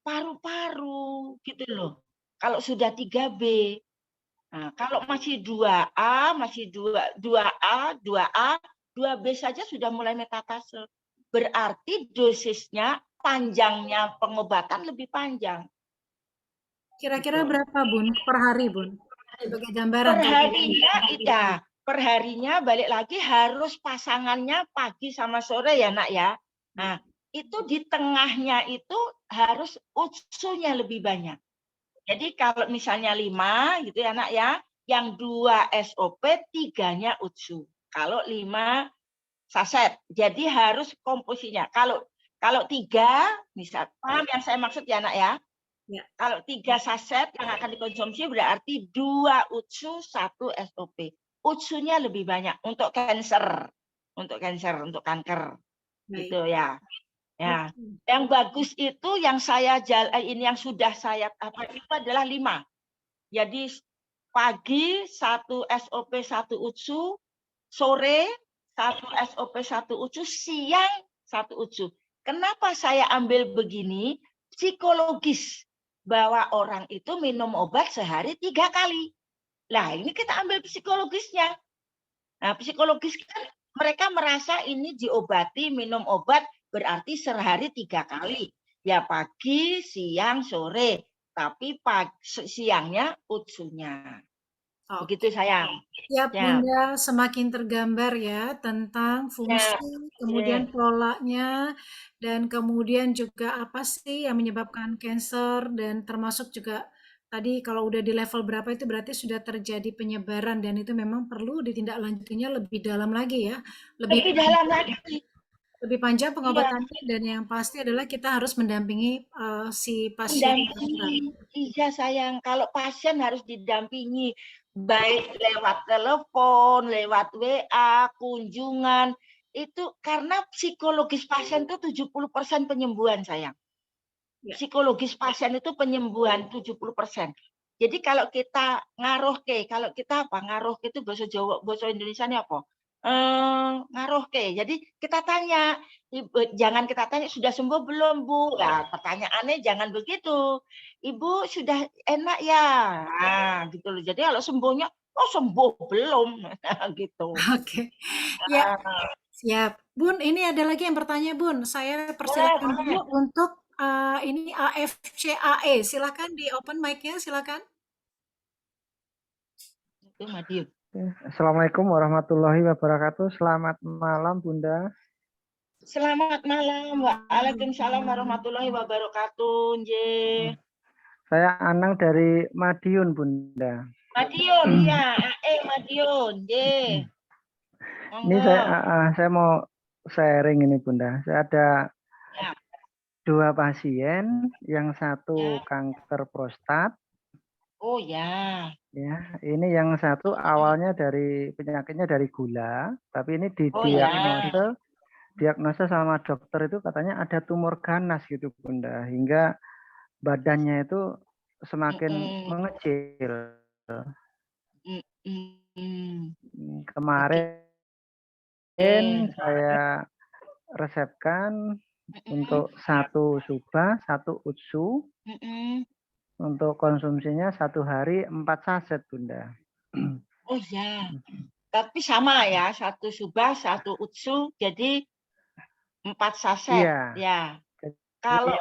paru-paru gitu loh. Kalau sudah 3B. Nah, kalau masih 2A, masih 2A, 2B saja sudah mulai metastase. Berarti dosisnya, panjangnya pengobatan lebih panjang. Kira-kira Gitu. berapa, Bun, per hari, Bun? Sebagai gambaran. Per harinya balik lagi harus pasangannya pagi sama sore ya, Nak ya. Nah, itu di tengahnya itu harus utsunya lebih banyak. Jadi kalau misalnya 5 gitu ya, Nak ya, yang 2 SOP, 3-nya utsu. Kalau 5 saset. Jadi harus komposisinya. Kalau 3, misal, paham yang saya maksud ya, Nak ya? Ya. Kalau 3 saset yang akan dikonsumsi berarti 2 utsu, 1 SOP. Utsunya lebih banyak untuk kanker, untuk kanker, Baik. gitu ya. Ya, Oke. yang bagus itu yang ini yang sudah saya itu adalah 5. Jadi pagi 1 SOP 1 utsu, sore 1 SOP 1 utsu, siang 1 utsu. Kenapa saya ambil begini? Psikologis bahwa orang itu minum obat sehari 3 kali. Nah, ini kita ambil psikologisnya. Nah, psikologis kan mereka merasa ini diobati, minum obat berarti sehari 3 kali. Ya pagi, siang, sore. Tapi siangnya utsunya. Begitu sayang. Siap, Ya. Bunda, semakin tergambar ya tentang fungsi, kemudian polanya, dan kemudian juga apa sih yang menyebabkan kanker, dan termasuk juga tadi kalau udah di level berapa itu berarti sudah terjadi penyebaran dan itu memang perlu ditindaklanjutinya lebih dalam lagi ya, Lebih dalam lagi. lebih panjang Iya. pengobatannya, dan yang pasti adalah kita harus mendampingi si pasien. Iya sayang, kalau pasien harus didampingi baik lewat telepon, lewat WA, kunjungan, itu karena psikologis pasien itu 70% penyembuhan sayang. Ya. Psikologis pasien itu penyembuhan 70%. Jadi kalau kita kalau kita apa? Ngarohke itu bahasa Jawa, bahasa Indonesianya apa? Ngarohke. Jadi kita tanya, jangan kita tanya sudah sembuh belum, Bu? Nah, pertanyaannya jangan begitu. Ibu sudah enak ya? Nah, gitu loh. Jadi kalau sembuhnya, oh sembuh belum, gitu. Oke. Ya, siap. Bun, ini ada lagi yang bertanya, Bun. Saya persilakan dulu untuk ini AFCAE. Silakan di open mic-nya, silakan. Itu Madiun. Assalamualaikum warahmatullahi wabarakatuh. Selamat malam, Bunda. Selamat malam. Waalaikumsalam warahmatullahi wabarakatuh. Saya Anang dari Madiun, Bunda. Madiun, ya. Madiun. Ini saya mau sharing ini, Bunda. Saya ada 2 pasien, yang satu kanker prostat. Oh ya. Ya, ini yang satu awalnya dari penyakitnya dari gula, tapi ini diagnosa sama dokter itu katanya ada tumor ganas gitu, Bunda, hingga badannya itu semakin mengecil. Kemarin saya resepkan untuk 1 subah, 1 utsu. Untuk konsumsinya 1 hari 4 saset, Bunda. Oh ya. Tapi sama ya, 1 subah, 1 utsu, jadi 4 saset. Iya. Ya. Kalau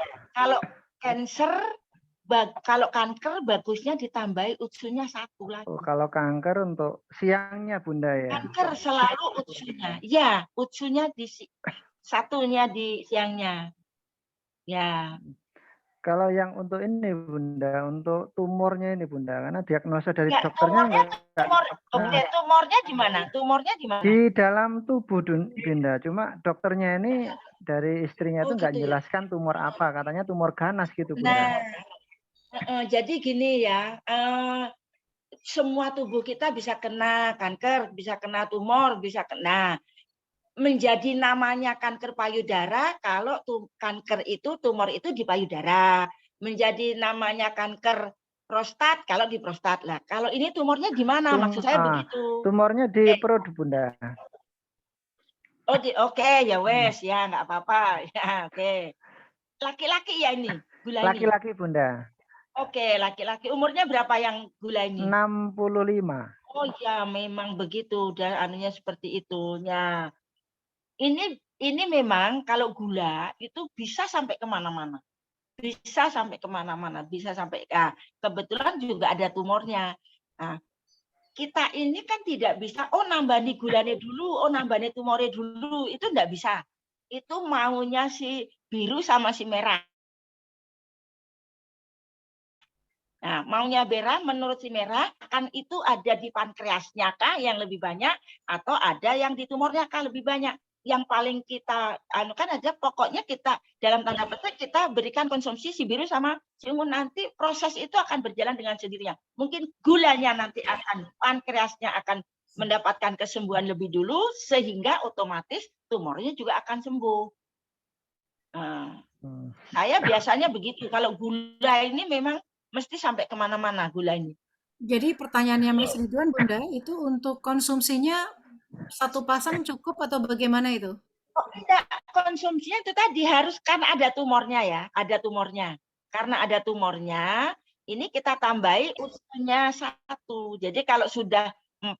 kanker bagusnya ditambahi utsunya 1 lagi. Oh, kalau kanker untuk siangnya, Bunda ya. Kanker selalu utsunya. Ya, utsunya satunya di siangnya. Ya. Kalau yang untuk ini, Bunda, untuk tumornya ini, Bunda, karena diagnosa dari Ya, dokternya tumornya di mana? Tumornya di mana? Di dalam tubuh, Bunda. Cuma dokternya ini dari istrinya itu nggak jelaskan tumor apa, katanya tumor ganas gitu, Bunda. Nah, jadi gini ya, semua tubuh kita bisa kena kanker, bisa kena tumor, bisa kena. Menjadi namanya kanker payudara kalau kanker itu, tumor itu di payudara. Menjadi namanya kanker prostat kalau di prostat lah. Kalau ini tumornya di mana? Maksud saya begitu. Tumornya di perut, Bunda. Oh, oke, ya wes, ya nggak apa-apa. Ya, oke. Laki-laki ya ini? Laki-laki, Bunda. Oke, laki-laki. Umurnya berapa yang gula ini? 65. Oh ya, memang begitu. Udah anunya seperti itu. Ya, ini memang kalau gula itu bisa sampai kemana-mana. Bisa sampai kemana-mana. Bisa sampai. Nah, kebetulan juga ada tumornya. Nah, kita ini kan tidak bisa, oh nambani gulanya dulu, oh nambani tumornya dulu. Itu enggak bisa. Itu maunya si biru sama si merah. Nah, maunya merah menurut si merah kan itu ada di pankreasnya kah yang lebih banyak atau ada yang di tumornya kah lebih banyak. Yang paling kita kan aja pokoknya kita dalam tanda petik kita berikan konsumsi si biru sama si ungu, nanti proses itu akan berjalan dengan sendirinya. Mungkin gulanya nanti akan pankreasnya akan mendapatkan kesembuhan lebih dulu sehingga otomatis tumornya juga akan sembuh. Nah, saya biasanya begitu. Kalau gula ini memang mesti sampai kemana-mana gula ini. Jadi pertanyaannya Mas Ridwan, Bunda, itu untuk konsumsinya satu pasang cukup atau bagaimana itu? Oh, tidak, konsumsinya itu tadi harus kan ada tumornya ya, ada tumornya. Karena ada tumornya, ini kita tambahi ususnya 1. Jadi kalau sudah 4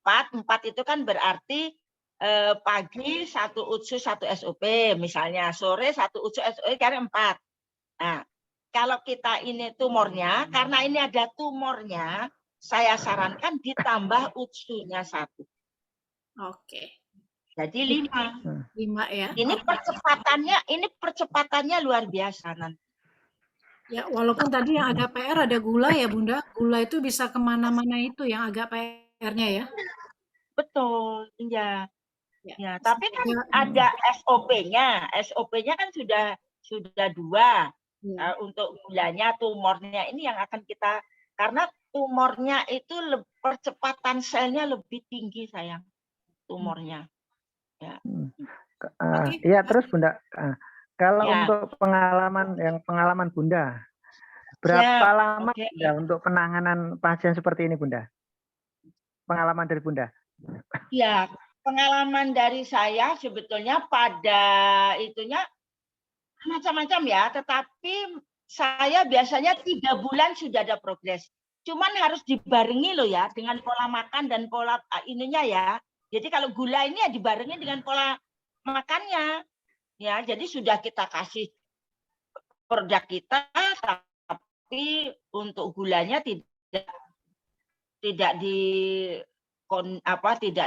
itu kan berarti pagi 1 usus 1 SOP, misalnya sore 1 usus SOP kan 4. Nah, kalau kita ini tumornya, karena ini ada tumornya, saya sarankan ditambah ususnya 1. Oke. Jadi 5. 5 ya. Ini percepatannya luar biasa nanti. Ya, walaupun tadi yang agak PR ada gula ya Bunda. Gula itu bisa kemana-mana itu yang agak PR-nya ya. Betul, iya. Ya. Ya, tapi kan ada SOP-nya. SOP-nya kan sudah 2. Ya. Untuk gulanya, tumornya ini yang akan kita, karena tumornya itu percepatan selnya lebih tinggi sayang. Tumornya. Ya. Iya, terus Bunda, kalau Ya. untuk pengalaman Bunda, berapa lama Bunda untuk penanganan pasien seperti ini Bunda? Pengalaman dari Bunda? Ya, pengalaman dari saya sebetulnya pada itunya macam-macam ya, tetapi saya biasanya 3 bulan sudah ada progres. Cuman harus dibarengi loh ya dengan pola makan dan pola ininya ya. Jadi kalau gula ini ya dibarengi dengan pola makannya. Ya, jadi sudah kita kasih produk kita, tapi untuk gulanya tidak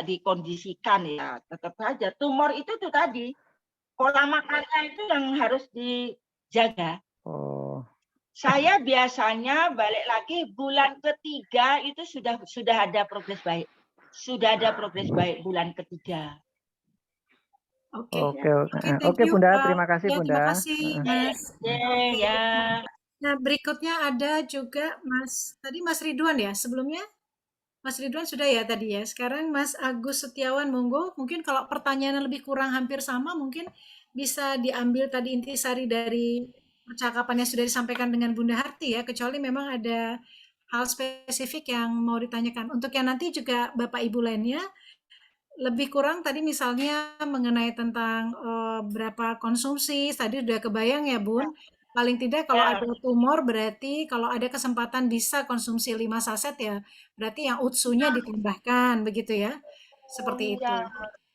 dikondisikan ya. Tetap saja tumor itu tuh tadi pola makannya itu yang harus dijaga. Oh. Saya biasanya balik lagi bulan ketiga itu sudah ada progres baik. Sudah ada progres baik bulan ketiga. Oke Bunda, terima kasih ya, Bunda. Terima kasih Mas. Ya. Nah, berikutnya ada juga tadi Mas Ridwan ya sebelumnya? Mas Ridwan sudah ya tadi ya. Sekarang Mas Agus Setiawan, monggo. Mungkin kalau pertanyaannya lebih kurang hampir sama, mungkin bisa diambil tadi intisari dari percakapan yang sudah disampaikan dengan Bunda Harti ya. Kecuali memang ada hal spesifik yang mau ditanyakan. Untuk yang nanti juga Bapak Ibu lainnya, lebih kurang tadi misalnya mengenai tentang berapa konsumsi, tadi sudah kebayang ya Bun. Paling tidak kalau ada tumor berarti kalau ada kesempatan bisa konsumsi 5 saset ya, berarti yang utsunya ditambahkan begitu ya. Seperti itu.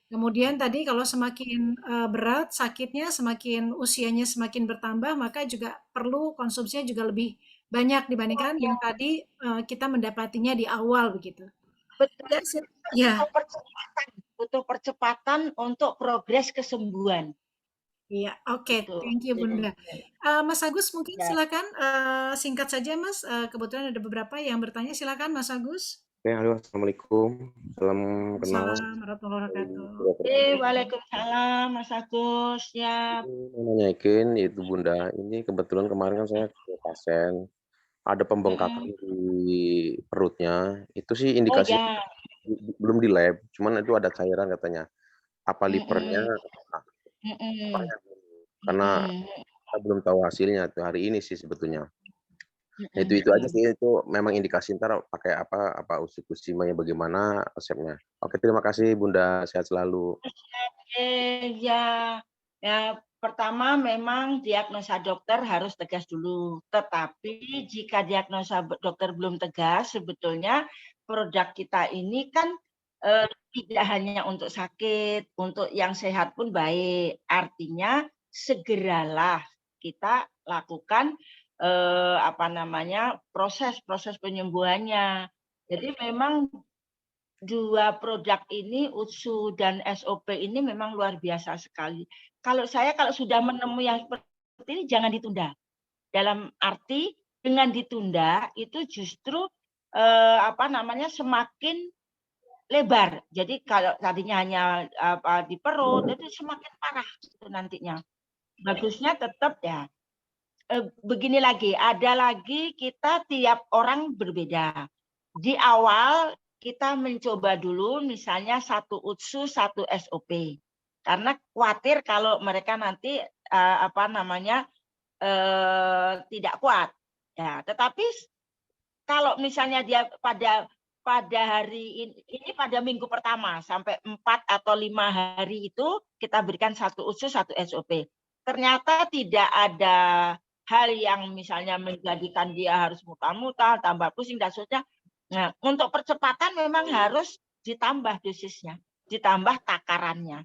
Kemudian tadi kalau semakin berat sakitnya, semakin usianya semakin bertambah, maka juga perlu konsumsinya juga lebih banyak dibandingkan yang tadi kita mendapatinya di awal begitu. Betul. Ya. Butuh percepatan untuk progres kesembuhan. Iya, oke. Thank you, Bunda. Mas Agus, mungkin silakan singkat saja, Mas. Kebetulan ada beberapa yang bertanya. Silakan, Mas Agus. Halo, assalamualaikum. Salam kenal. Assalamualaikum warahmatullahi wabarakatuh. Waalaikumsalam, Mas Agus. Ya. Nanyakin itu Bunda. Ini kebetulan kemarin kan saya ke pasien ada pembengkakan di perutnya. Itu sih indikasi belum di lab, cuman itu ada cairan katanya. Apa livernya? Karena saya belum tahu hasilnya tuh hari ini sih sebetulnya. Itu aja sih, itu memang indikasi ntar pakai apa usimanya bagaimana resepnya. Oke, terima kasih Bunda, sehat selalu. Ya pertama memang diagnosa dokter harus tegas dulu. Tetapi jika diagnosa dokter belum tegas, sebetulnya produk kita ini kan tidak hanya untuk sakit, untuk yang sehat pun baik. Artinya segeralah kita lakukan proses penyembuhannya. Jadi memang dua produk ini, UTSU dan SOP ini memang luar biasa sekali. Kalau sudah menemui yang seperti ini jangan ditunda. Dalam arti dengan ditunda itu justru semakin lebar. Jadi kalau tadinya hanya di perut itu semakin parah itu nantinya. Bagusnya tetap ya. Begini lagi, ada lagi kita tiap orang berbeda. Di awal kita mencoba dulu misalnya 1 UTSU, 1 SOP. Karena khawatir kalau mereka nanti tidak kuat. Ya, tetapi kalau misalnya dia pada hari ini pada minggu pertama sampai 4 atau 5 hari itu kita berikan 1 UTSU, 1 SOP. Ternyata tidak ada hal yang misalnya menjadikan dia harus mutal-mutal, tambah pusing dan seterusnya. Nah, untuk percepatan memang harus ditambah dosisnya, ditambah takarannya.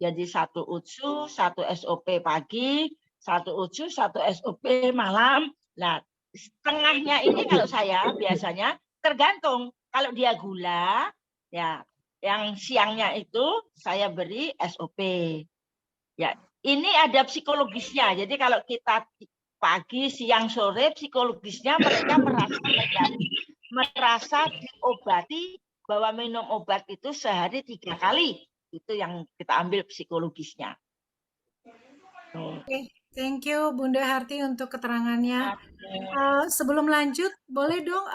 Jadi 1 UTSU, 1 SOP pagi, 1 UTSU, 1 SOP malam. Nah, setengahnya ini kalau saya biasanya tergantung. Kalau dia gula, ya yang siangnya itu saya beri SOP. Ya, ini ada psikologisnya. Jadi kalau kita pagi, siang, sore, psikologisnya mereka merasa diobati bahwa minum obat itu sehari 3 kali. Itu yang kita ambil psikologisnya. Oke, thank you Bunda Harti untuk keterangannya. Sebelum lanjut, boleh dong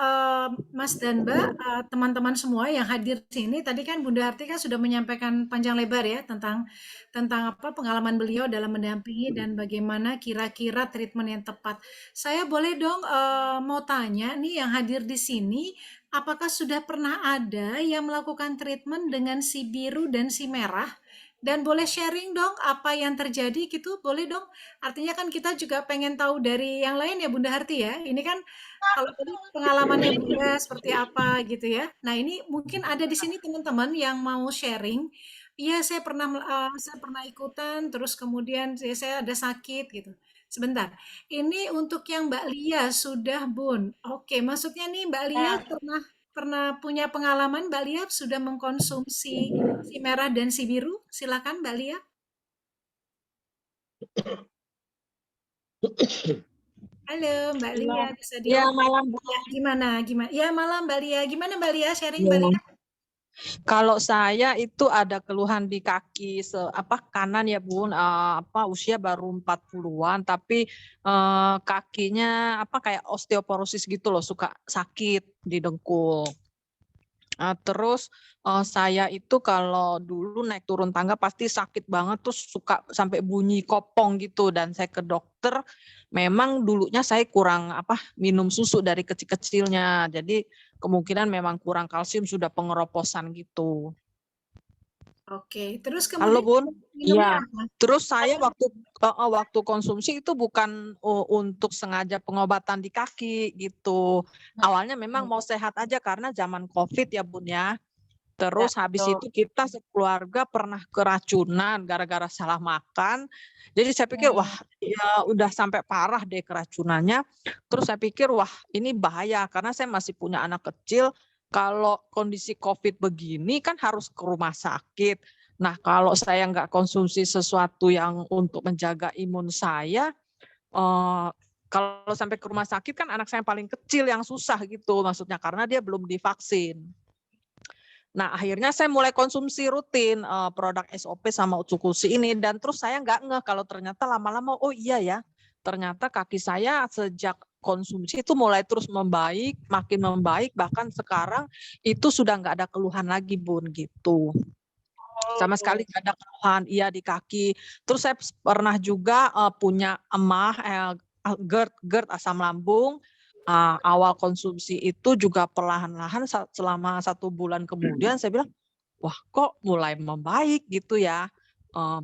Mas dan Mbak, teman-teman semua yang hadir di sini, tadi kan Bunda Harti kan sudah menyampaikan panjang lebar ya tentang pengalaman beliau dalam mendampingi dan bagaimana kira-kira treatment yang tepat. Saya boleh dong mau tanya nih yang hadir di sini, apakah sudah pernah ada yang melakukan treatment dengan si biru dan si merah? Dan boleh sharing dong apa yang terjadi gitu, boleh dong. Artinya kan kita juga pengen tahu dari yang lain ya Bunda Harti ya. Ini kan kalau tadi pengalamannya Bunda seperti apa gitu ya. Nah ini mungkin ada di sini teman-teman yang mau sharing. Iya saya pernah ikutan, terus kemudian saya ada sakit gitu. Sebentar, ini untuk yang Mbak Lia sudah Bun. Oke, maksudnya nih Mbak Lia pernah punya pengalaman Mbak Lia sudah mengkonsumsi si merah dan si biru? Silakan Mbak Lia. Halo Mbak Lia, bisa di malam Bu. Gimana? Ya malam Mbak Lia. Gimana Mbak Lia sharing Mbak Ya. Lia? Kalau saya itu ada keluhan di kaki kanan ya Bun, usia baru 40-an tapi kakinya kayak osteoporosis gitu loh, suka sakit di dengkul. Terus saya itu kalau dulu naik turun tangga pasti sakit banget, terus suka sampai bunyi kopong gitu, dan saya ke dokter. Memang dulunya saya kurang minum susu dari kecil-kecilnya, jadi kemungkinan memang kurang kalsium, sudah pengeroposan gitu. Oke, terus Halo kemudian Bun, minumnya iya. apa? Terus saya waktu konsumsi itu bukan untuk sengaja pengobatan di kaki gitu. Awalnya memang mau sehat aja karena zaman COVID ya Bun ya. Terus habis itu kita sekeluarga pernah keracunan gara-gara salah makan. Jadi saya pikir wah ya udah sampai parah deh keracunannya. Terus saya pikir wah ini bahaya karena saya masih punya anak kecil. Kalau kondisi COVID begini kan harus ke rumah sakit. Nah kalau saya nggak konsumsi sesuatu yang untuk menjaga imun saya, kalau sampai ke rumah sakit kan anak saya yang paling kecil yang susah gitu maksudnya karena dia belum divaksin. Nah akhirnya saya mulai konsumsi rutin produk SOP sama UTSU ini, dan terus saya nggak ngeh kalau ternyata lama-lama oh iya ya ternyata kaki saya sejak konsumsi itu mulai terus membaik, makin membaik, bahkan sekarang itu sudah nggak ada keluhan lagi Bun gitu. Sama sekali nggak ada keluhan iya di kaki. Terus saya pernah juga punya GERD asam lambung. Awal konsumsi itu juga perlahan-lahan selama 1 bulan kemudian saya bilang wah kok mulai membaik gitu ya.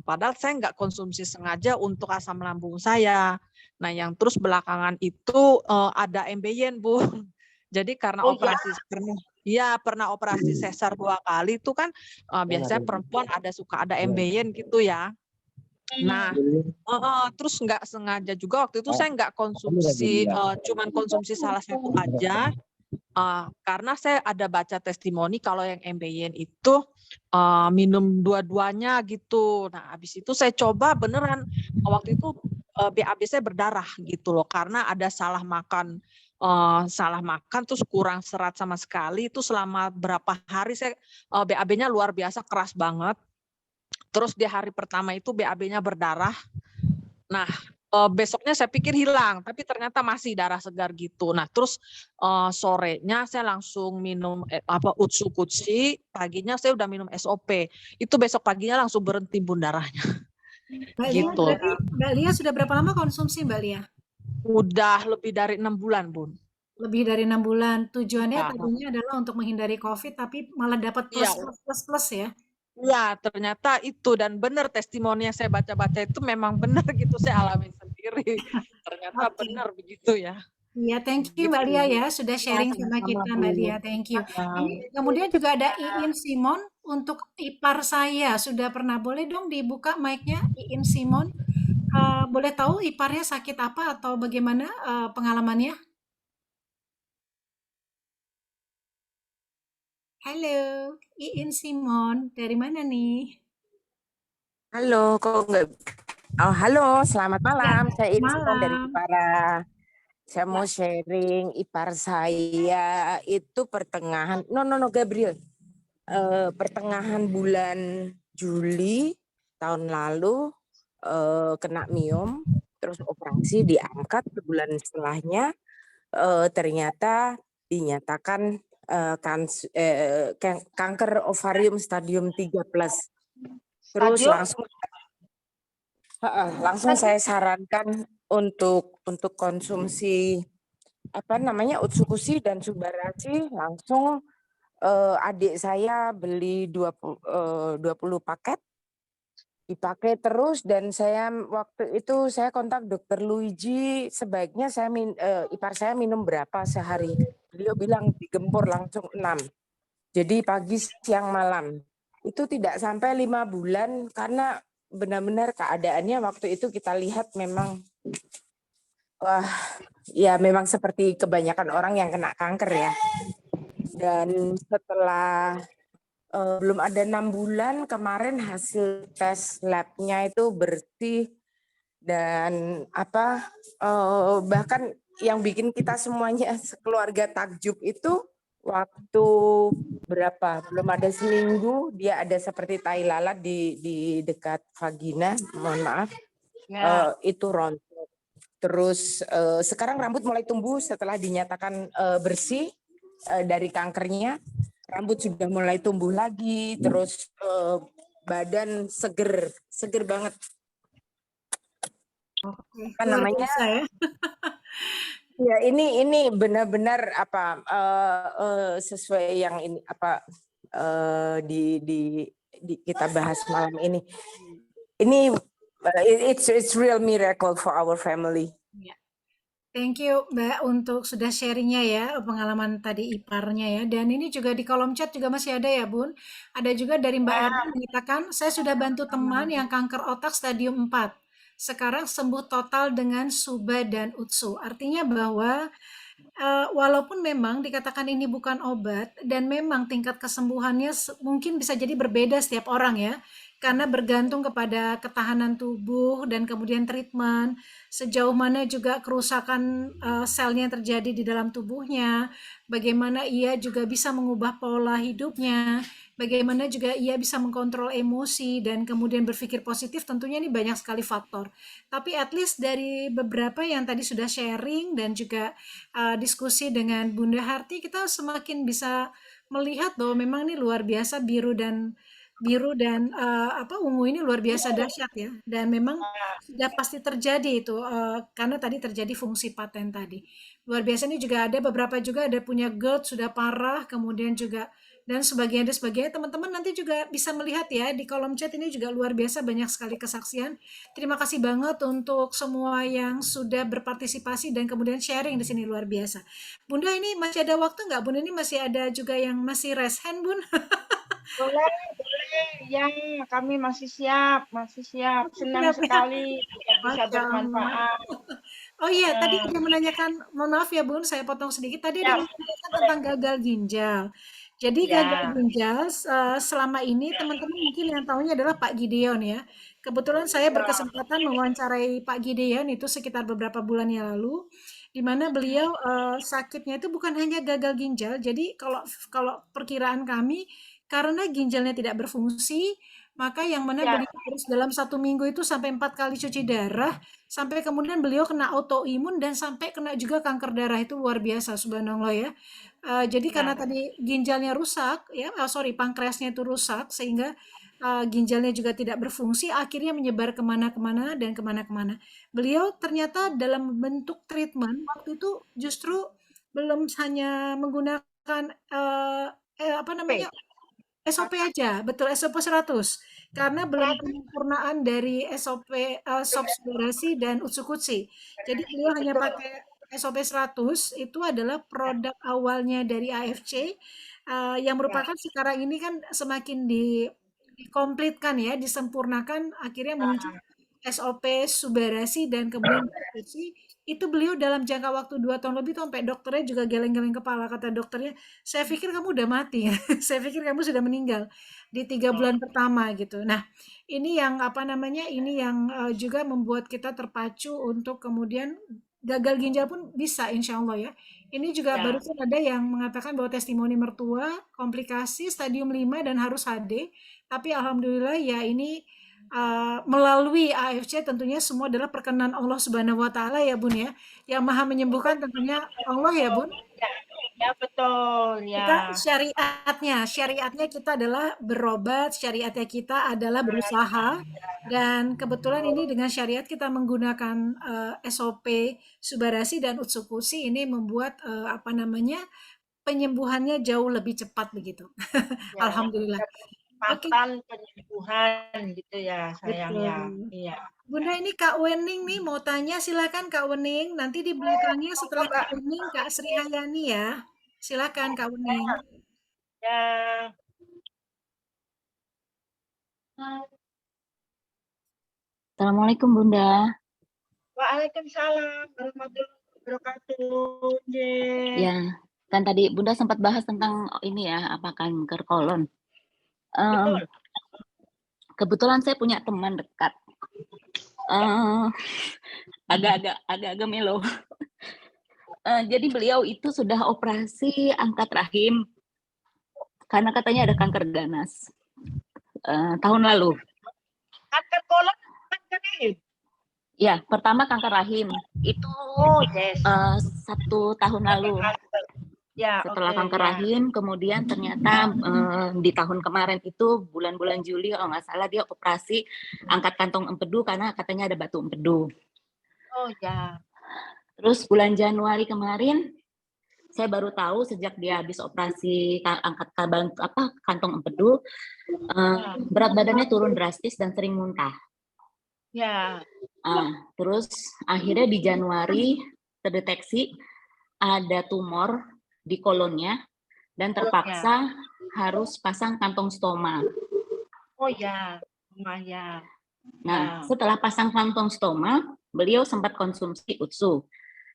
Padahal saya nggak konsumsi sengaja untuk asam lambung saya. Nah, yang terus belakangan itu ada MBN, Bu. Jadi karena Oh ya, operasi pernah operasi sesar 2 kali itu kan biasanya perempuan suka ada MBN gitu ya. Nah, terus nggak sengaja juga waktu itu saya nggak konsumsi, cuman konsumsi salah satu aja. Karena saya ada baca testimoni kalau yang MBN itu minum dua-duanya gitu. Nah, habis itu saya coba beneran waktu itu BAB saya berdarah gitu loh karena ada salah makan terus kurang serat sama sekali itu selama berapa hari saya BAB-nya luar biasa keras banget. Terus di hari pertama itu BAB-nya berdarah. Nah, besoknya saya pikir hilang, tapi ternyata masih darah segar gitu. Nah, terus sorenya saya langsung minum Utsukutsi, paginya saya udah minum SOP. Itu besok paginya langsung berhenti bun darahnya. Mbak Lia, Gitu. berarti Mbak Lia sudah berapa lama konsumsi Mbak Lia? Udah lebih dari 6 bulan, Bun. Lebih dari 6 bulan. Tujuannya Ya. tadinya adalah untuk menghindari COVID, tapi malah dapat Iya. plus ya. Ya, ternyata itu dan benar testimoni yang saya baca-baca itu memang benar gitu saya alami sendiri. Ternyata Oke. benar begitu ya. Iya, thank you Mbak Lia ya sudah sharing sama sama-sama, kita Bu. Mbak Lia, thank you. Ya. Ini kemudian juga ada Iin Simon untuk ipar saya. Sudah pernah, boleh dong dibuka mic-nya Iin Simon? Boleh tahu iparnya sakit apa atau bagaimana pengalamannya? Halo, Iin Simon, dari mana nih? Halo, kok enggak? Oh, halo, selamat malam. Ya, Saya Irma dari malam. Jepara. Saya mau sharing ipar saya itu pertengahan, Gabriel. Pertengahan bulan Juli tahun lalu kena miom, terus operasi diangkat, sebulan setelahnya ternyata dinyatakan kanker ovarium stadium 3+. Terus langsung saya sarankan untuk konsumsi Utsukushi dan Subarashi. Langsung adik saya beli 20 paket, dipakai terus, dan saya waktu itu saya kontak dokter Luigi, sebaiknya ipar saya minum berapa sehari. Beliau bilang digempur langsung 6. Jadi pagi, siang, malam. Itu tidak sampai 5 bulan karena benar-benar keadaannya waktu itu kita lihat memang memang seperti kebanyakan orang yang kena kanker ya. Dan setelah belum ada 6 bulan kemarin hasil tes labnya itu bersih dan bahkan yang bikin kita semuanya sekeluarga takjub itu waktu belum ada seminggu dia ada seperti tai lalat di dekat vagina, mohon maaf, itu rontok. Terus sekarang rambut mulai tumbuh setelah dinyatakan bersih dari kankernya. Rambut sudah mulai tumbuh lagi, terus badan seger banget. Apa namanya? Ya, ini benar-benar sesuai yang ini di kita bahas malam ini. Ini it's real miracle for our family. Thank you Mbak untuk sudah sharingnya ya, pengalaman tadi iparnya ya. Dan ini juga di kolom chat juga masih ada ya Bun. Ada juga dari Mbak Erna mengatakan, saya sudah bantu teman yang kanker otak stadium 4. Sekarang sembuh total dengan Suba dan Utsu. Artinya bahwa walaupun memang dikatakan ini bukan obat dan memang tingkat kesembuhannya mungkin bisa jadi berbeda setiap orang ya. Karena bergantung kepada ketahanan tubuh dan kemudian treatment, sejauh mana juga kerusakan selnya terjadi di dalam tubuhnya, bagaimana ia juga bisa mengubah pola hidupnya, bagaimana juga ia bisa mengkontrol emosi dan kemudian berpikir positif, tentunya ini banyak sekali faktor. Tapi at least dari beberapa yang tadi sudah sharing dan juga diskusi dengan Bunda Harti, kita semakin bisa melihat bahwa memang ini luar biasa biru dan ungu ini luar biasa dahsyat ya, dan memang sudah pasti terjadi itu karena tadi terjadi fungsi paten tadi luar biasa. Ini juga ada beberapa juga ada punya GERD sudah parah, kemudian juga dan sebagainya. Teman-teman nanti juga bisa melihat ya di kolom chat ini juga luar biasa banyak sekali kesaksian. Terima kasih banget untuk semua yang sudah berpartisipasi dan kemudian sharing di sini luar biasa. Bunda ini masih ada waktu nggak? Bunda ini masih ada juga yang masih raise hand, Bun? Boleh, ya, kami masih siap. Senang Siap ya. sekali bisa Masya Allah. bermanfaat. Oh iya, tadi ada menanyakan, mohon maaf ya Bun, saya potong sedikit. Tadi ada Ya, menanyakan tentang gagal ginjal. Jadi gagal ya, ginjal selama ini teman-teman mungkin yang tahunya adalah Pak Gideon ya. Kebetulan saya berkesempatan mewawancarai Pak Gideon itu sekitar beberapa bulan yang lalu, di mana beliau sakitnya itu bukan hanya gagal ginjal. Jadi kalau perkiraan kami karena ginjalnya tidak berfungsi, maka yang mana ya, beliau harus dalam 1 minggu itu sampai 4 kali cuci darah, sampai kemudian beliau kena autoimun dan sampai kena juga kanker darah. Itu luar biasa, subhanallah ya. Jadi karena ya, tadi ginjalnya rusak, ya, pankreasnya itu rusak, sehingga ginjalnya juga tidak berfungsi, akhirnya menyebar kemana-kemana dan kemana-kemana. Beliau ternyata dalam bentuk treatment waktu itu justru belum hanya menggunakan apa namanya SOP aja, betul SOP 100. Karena belum penyempurnaan dari SOP SOP Subarasi dan Utsukutsi. Jadi beliau hanya betul. pakai SOP 100 itu adalah produk awalnya dari AFC yang Ya, merupakan sekarang ini kan semakin dikomplitkan ya, disempurnakan, akhirnya muncul SOP Subarasi dan kemudian Utsukutsi. Itu beliau dalam jangka waktu 2 tahun lebih tuh sampai dokternya juga geleng-geleng kepala, kata dokternya, saya pikir kamu udah mati ya. Saya pikir kamu sudah meninggal di 3 bulan pertama gitu. Nah, ini yang apa namanya? Ini yang juga membuat kita terpacu untuk kemudian gagal ginjal pun bisa insya Allah ya. Ini juga ya, barusan ada yang mengatakan bahwa testimoni mertua, komplikasi stadium 5 dan harus HD. Tapi alhamdulillah ya ini melalui AFC tentunya semua adalah perkenan Allah Subhanahu wa taala ya Bun ya. Yang Maha menyembuhkan tentunya Allah ya Bun. ya, betul. Kita Ya, syariatnya kita adalah berobat, syariatnya kita adalah berusaha, dan kebetulan ini dengan syariat kita menggunakan SOP Subarasi dan Utsukutsi ini membuat apa namanya penyembuhannya jauh lebih cepat begitu. ya, Alhamdulillah. Oke, kecepatan penyembuhan gitu ya, sayang ya. betul. Iya. Bunda ini Kak Wening nih mau tanya, silakan Kak Wening. Nanti di belakangnya setelah Kak Wening Kak Sri Hayani ya. Silakan Kak Wening. Ya, Assalamualaikum Bunda. Waalaikumsalam warahmatullahi wabarakatuh. Ya, kan tadi Bunda sempat bahas tentang ini ya, apa kanker kolon. Betul. Kebetulan saya punya teman dekat, agak-agak melo. Jadi beliau itu sudah operasi angkat rahim karena katanya ada kanker ganas tahun lalu. Kanker kolon, kanker rahim. Ya, pertama kanker rahim itu Oh, yes. 1 tahun lalu. Ya, Setelah oke, kanker ya. rahim, kemudian ternyata di tahun kemarin itu bulan-bulan Juli kalau nggak salah dia operasi angkat kantong empedu karena katanya ada batu empedu. Oh ya. Terus bulan Januari kemarin saya baru tahu sejak dia habis operasi angkat kantong empedu, berat badannya turun drastis dan sering muntah. Ya. Terus akhirnya di Januari terdeteksi ada tumor di kolonnya dan terpaksa harus pasang kantong stoma. Oh ya, lumayan. Nah, setelah pasang kantong stoma, beliau sempat konsumsi UTSU.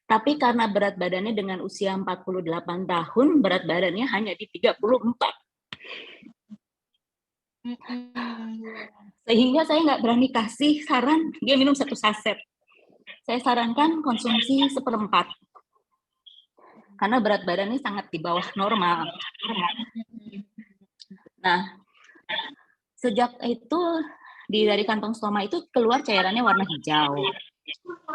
Tapi karena berat badannya dengan usia 48 tahun, berat badannya hanya di 34. Sehingga saya nggak berani kasih saran, dia minum 1 saset. Saya sarankan konsumsi 1/4. Karena berat badannya sangat di bawah normal. Nah, sejak itu dari kantong stoma itu keluar cairannya warna hijau.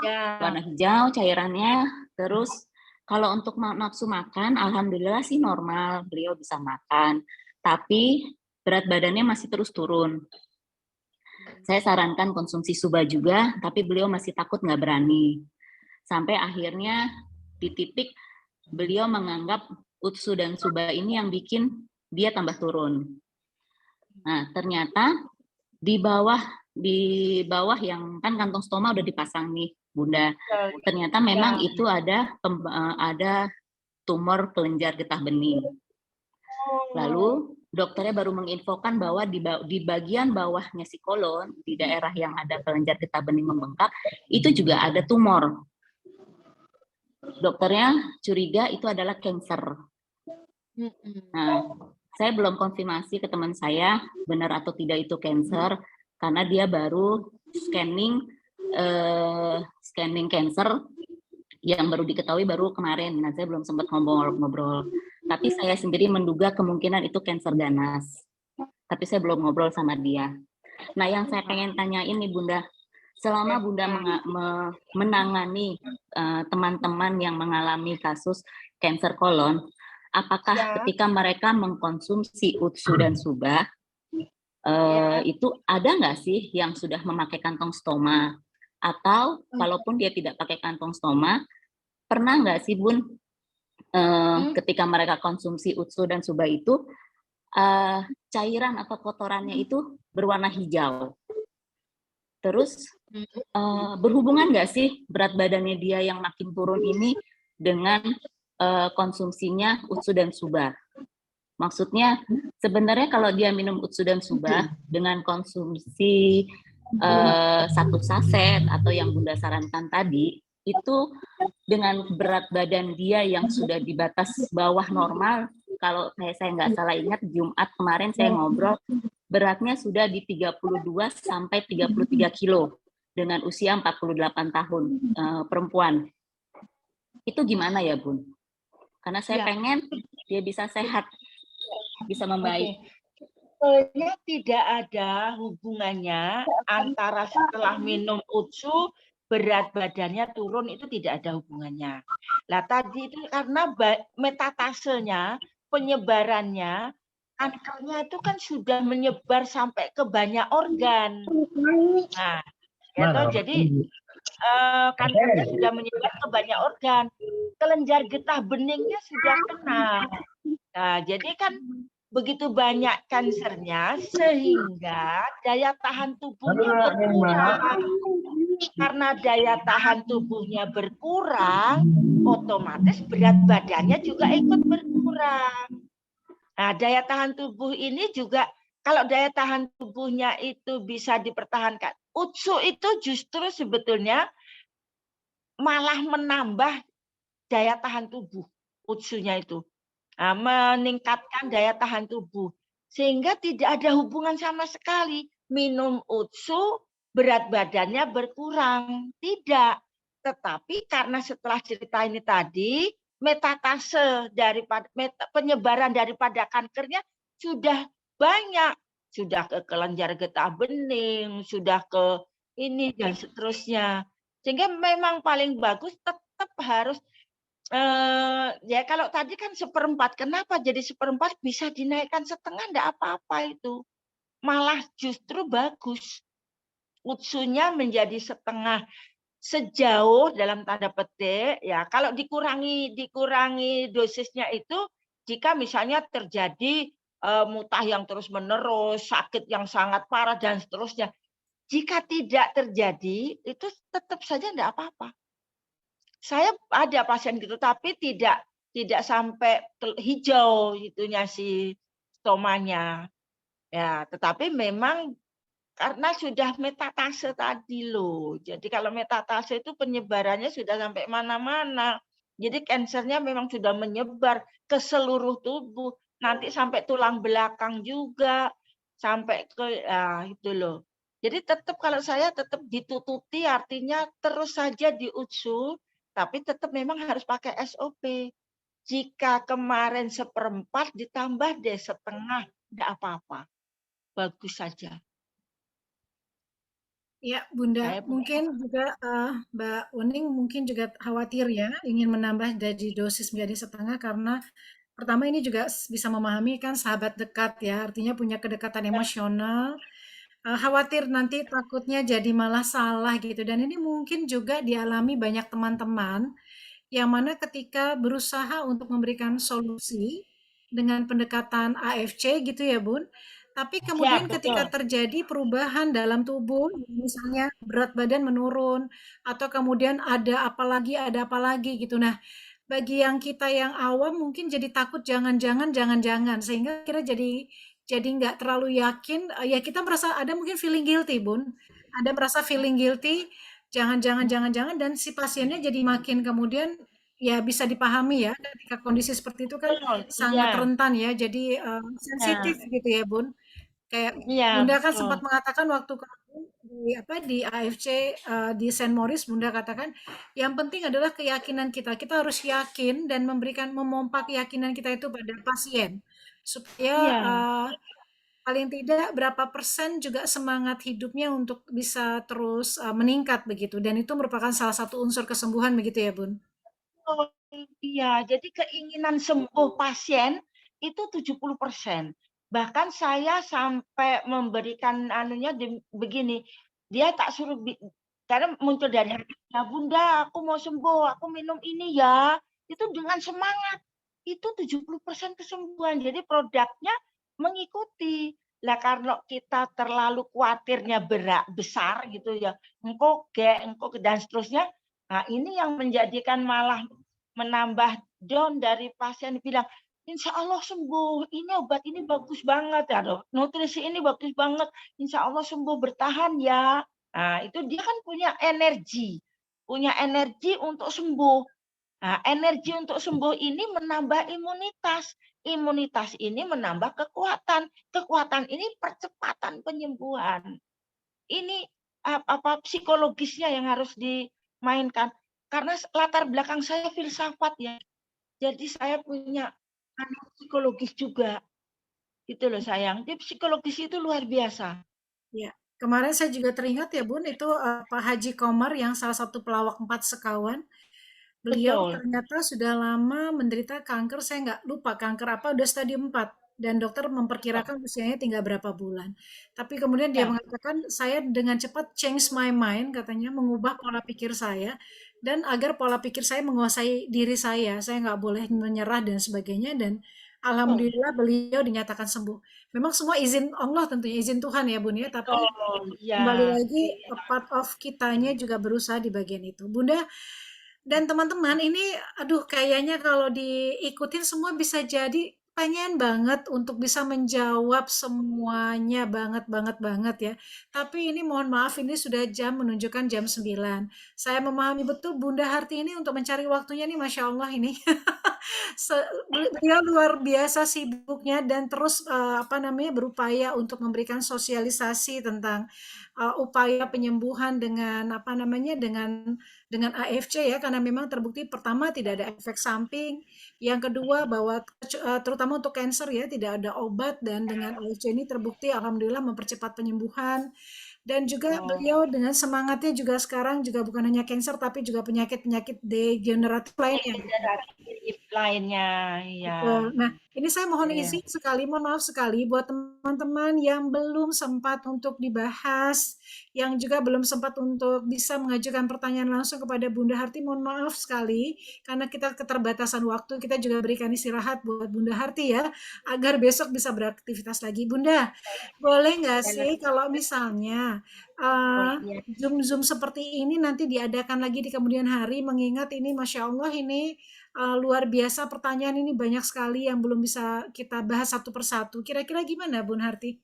Ya. Warna hijau cairannya. Terus kalau untuk nafsu makan, alhamdulillah sih normal, beliau bisa makan. Tapi berat badannya masih terus turun. Saya sarankan konsumsi Suba juga, tapi beliau masih takut, nggak berani. Sampai akhirnya di titik beliau menganggap UTSU dan Suba ini yang bikin dia tambah turun. Nah, ternyata di bawah yang kan kantong stoma udah dipasang nih, Bunda. Ternyata memang itu ada tumor kelenjar getah bening. Lalu dokternya baru menginfokan bahwa di bagian bawahnya si kolon, di daerah yang ada kelenjar getah bening membengkak, itu juga ada tumor. Dokternya curiga itu adalah kanker. Nah, saya belum konfirmasi ke teman saya benar atau tidak itu kanker, karena dia baru scanning kanker yang baru diketahui baru kemarin. Nah, saya belum sempat ngobrol. Tapi saya sendiri menduga kemungkinan itu kanker ganas. Tapi saya belum ngobrol sama dia. Nah, yang saya pengen tanyain nih Bunda, selama Bunda menangani teman-teman yang mengalami kasus kanker kolon, apakah ketika mereka mengkonsumsi UTSU dan SUBA, itu ada nggak sih yang sudah memakai kantong stoma? Atau kalaupun dia tidak pakai kantong stoma, pernah nggak sih Bun, ketika mereka konsumsi UTSU dan SUBA itu, cairan atau kotorannya itu berwarna hijau? Terus berhubungan nggak sih berat badannya dia yang makin turun ini dengan konsumsinya UTSU dan SUBA? Maksudnya sebenarnya kalau dia minum UTSU dan SUBA dengan konsumsi 1 saset atau yang Bunda sarankan tadi, itu dengan berat badan dia yang sudah di batas bawah normal, kalau saya nggak salah ingat Jumat kemarin saya ngobrol, beratnya sudah di 32 sampai 33 kilo dengan usia 48 tahun perempuan. Itu gimana ya Bun? Karena saya pengen dia bisa sehat, bisa membaik. Sebetulnya tidak ada hubungannya antara setelah minum UTSU berat badannya turun, itu tidak ada hubungannya. Lah tadi itu karena metatasenya, penyebarannya, kankernya itu kan sudah menyebar sampai ke banyak organ. Nah, jadi kankernya sudah menyebar ke banyak organ. Kelenjar getah beningnya sudah kena. Nah, jadi kan begitu banyak kansernya sehingga daya tahan tubuhnya berkurang. Karena daya tahan tubuhnya berkurang, otomatis berat badannya juga ikut berkurang. Nah, daya tahan tubuh ini juga, kalau daya tahan tubuhnya itu bisa dipertahankan. UTSU itu justru sebetulnya malah menambah daya tahan tubuh, UTSU-nya itu. Nah, meningkatkan daya tahan tubuh. Sehingga tidak ada hubungan sama sekali. Minum UTSU, berat badannya berkurang. Tidak. Tetapi karena setelah cerita ini tadi, metatase daripada penyebaran daripada kankernya sudah banyak. Sudah ke kelenjar getah bening, sudah ke ini dan seterusnya. Sehingga memang paling bagus tetap harus ya kalau tadi kan 1/4, kenapa jadi 1/4 bisa dinaikkan 1/2 enggak apa-apa itu. Malah justru bagus. UTSU-nya menjadi 1/2 sejauh dalam tanda petik ya kalau dikurangi dosisnya itu jika misalnya terjadi muntah yang terus-menerus, sakit yang sangat parah dan seterusnya. Jika tidak terjadi itu tetap saja enggak apa-apa. Saya ada pasien gitu, tapi tidak sampai hijau itunya si stomanya. Ya, tetapi memang karena sudah metatase tadi loh. Jadi kalau metatase itu penyebarannya sudah sampai mana-mana. Jadi kansernya memang sudah menyebar ke seluruh tubuh, nanti sampai tulang belakang juga, sampai ke itu loh. Jadi tetap kalau saya tetap ditututi artinya terus saja di UTSU, tapi tetap memang harus pakai SOP. Jika kemarin 1/4 ditambah deh 1/2, enggak apa-apa. Bagus saja. Ya, Bunda, mungkin juga Mbak Uning mungkin juga khawatir ya, ingin menambah dari dosis menjadi 1/2 karena pertama ini juga bisa memahami kan sahabat dekat ya, artinya punya kedekatan emosional, khawatir nanti takutnya jadi malah salah gitu, dan ini mungkin juga dialami banyak teman-teman yang mana ketika berusaha untuk memberikan solusi, dengan pendekatan AFC gitu ya Bun. Tapi Siap, kemudian betul. ketika terjadi perubahan dalam tubuh, misalnya berat badan menurun, atau kemudian ada apa lagi gitu. Nah, bagi yang kita yang awam mungkin jadi takut jangan-jangan, sehingga kita jadi nggak terlalu yakin. Ya kita merasa ada mungkin feeling guilty Bun, ada merasa feeling guilty, jangan-jangan, dan si pasiennya jadi makin kemudian ya bisa dipahami ya, ketika kondisi seperti itu kan Betul, sangat iya, rentan ya, jadi sensitif iya, gitu ya Bun. Kayak iya, Bunda kan betul. sempat mengatakan waktu di AFC di Saint Maurice, Bunda katakan yang penting adalah keyakinan kita. Kita harus yakin dan memompa keyakinan kita itu pada pasien supaya Iya, paling tidak berapa persen juga semangat hidupnya untuk bisa terus meningkat begitu. Dan itu merupakan salah satu unsur kesembuhan begitu ya, Bun. oh, iya. Jadi keinginan sembuh pasien itu 70%. Bahkan saya sampai memberikan begini, dia tak suruh karena muncul dari hati, ya Bunda, aku mau sembuh, aku minum ini ya. Itu dengan semangat. Itu 70% kesembuhan. Jadi produknya mengikuti. Lah karena kita terlalu khawatirnya besar gitu ya, engkau dan seterusnya. Nah, ini yang menjadikan malah menambah down dari pasien bilang, insya Allah sembuh, ini obat ini bagus banget, ya, nutrisi ini bagus banget, insya Allah sembuh, bertahan ya. Nah, itu dia kan punya energi untuk sembuh. Nah, energi untuk sembuh ini menambah imunitas. Imunitas ini menambah kekuatan. Kekuatan ini percepatan penyembuhan. Ini psikologisnya yang harus dimainkan. Karena latar belakang saya filsafat ya. Jadi saya punya psikologis juga. Itu loh sayang. Jadi psikologis itu luar biasa. Ya, kemarin saya juga teringat ya Bun, itu Pak Haji Komar yang salah satu pelawak 4 sekawan. Beliau Betul. ternyata sudah lama menderita kanker, saya nggak lupa kanker apa, udah stadium 4. Dan dokter memperkirakan usianya tinggal berapa bulan. Tapi kemudian dia Ya. mengatakan, saya dengan cepat change my mind, katanya, mengubah pola pikir saya, dan agar pola pikir saya menguasai diri saya nggak boleh menyerah dan sebagainya, dan alhamdulillah beliau dinyatakan sembuh. Memang semua izin Allah tentunya, izin Tuhan ya Bun ya, tapi kembali Ya. lagi part of kitanya juga berusaha di bagian itu. Bunda dan teman-teman ini, aduh kayaknya kalau diikutin semua bisa jadi pengen banget untuk bisa menjawab semuanya banget ya. Tapi ini mohon maaf ini sudah menunjukkan jam 9. Saya memahami betul Bunda Harti ini untuk mencari waktunya nih Masya Allah ini. Beliau luar biasa sibuknya dan terus berupaya untuk memberikan sosialisasi tentang upaya penyembuhan dengan dengan AFC ya, karena memang terbukti pertama tidak ada efek samping, yang kedua bahwa terutama untuk kanker ya tidak ada obat, dan dengan AFC ini terbukti alhamdulillah mempercepat penyembuhan. Dan juga beliau dengan semangatnya juga sekarang juga bukan hanya kanker tapi juga penyakit-penyakit degeneratif lainnya, ya. Betul. Nah, ini saya mohon izin sekali, mohon maaf sekali buat teman-teman yang belum sempat untuk dibahas, yang juga belum sempat untuk bisa mengajukan pertanyaan langsung kepada Bunda Harti, mohon maaf sekali, karena kita keterbatasan waktu, kita juga berikan istirahat buat Bunda Harti ya, agar besok bisa beraktivitas lagi. Bunda, boleh nggak sih kalau misalnya Zoom seperti ini nanti diadakan lagi di kemudian hari, mengingat ini Masya Allah ini luar biasa, pertanyaan ini banyak sekali yang belum bisa kita bahas satu persatu. Kira-kira gimana Bun Harti?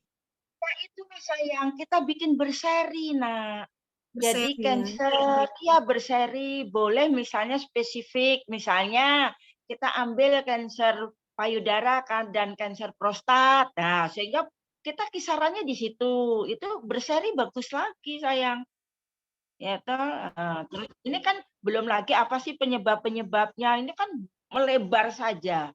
Nah itu sayang, kita bikin berseri nak. Jadi Berseri, kanker ya berseri, boleh misalnya spesifik, misalnya kita ambil kanker payudara dan kanker prostat. Nah, sehingga kita kisarannya di situ. Itu berseri bagus lagi sayang. Ya toh. Terus ini kan belum lagi apa sih penyebab-penyebabnya. Ini kan melebar saja.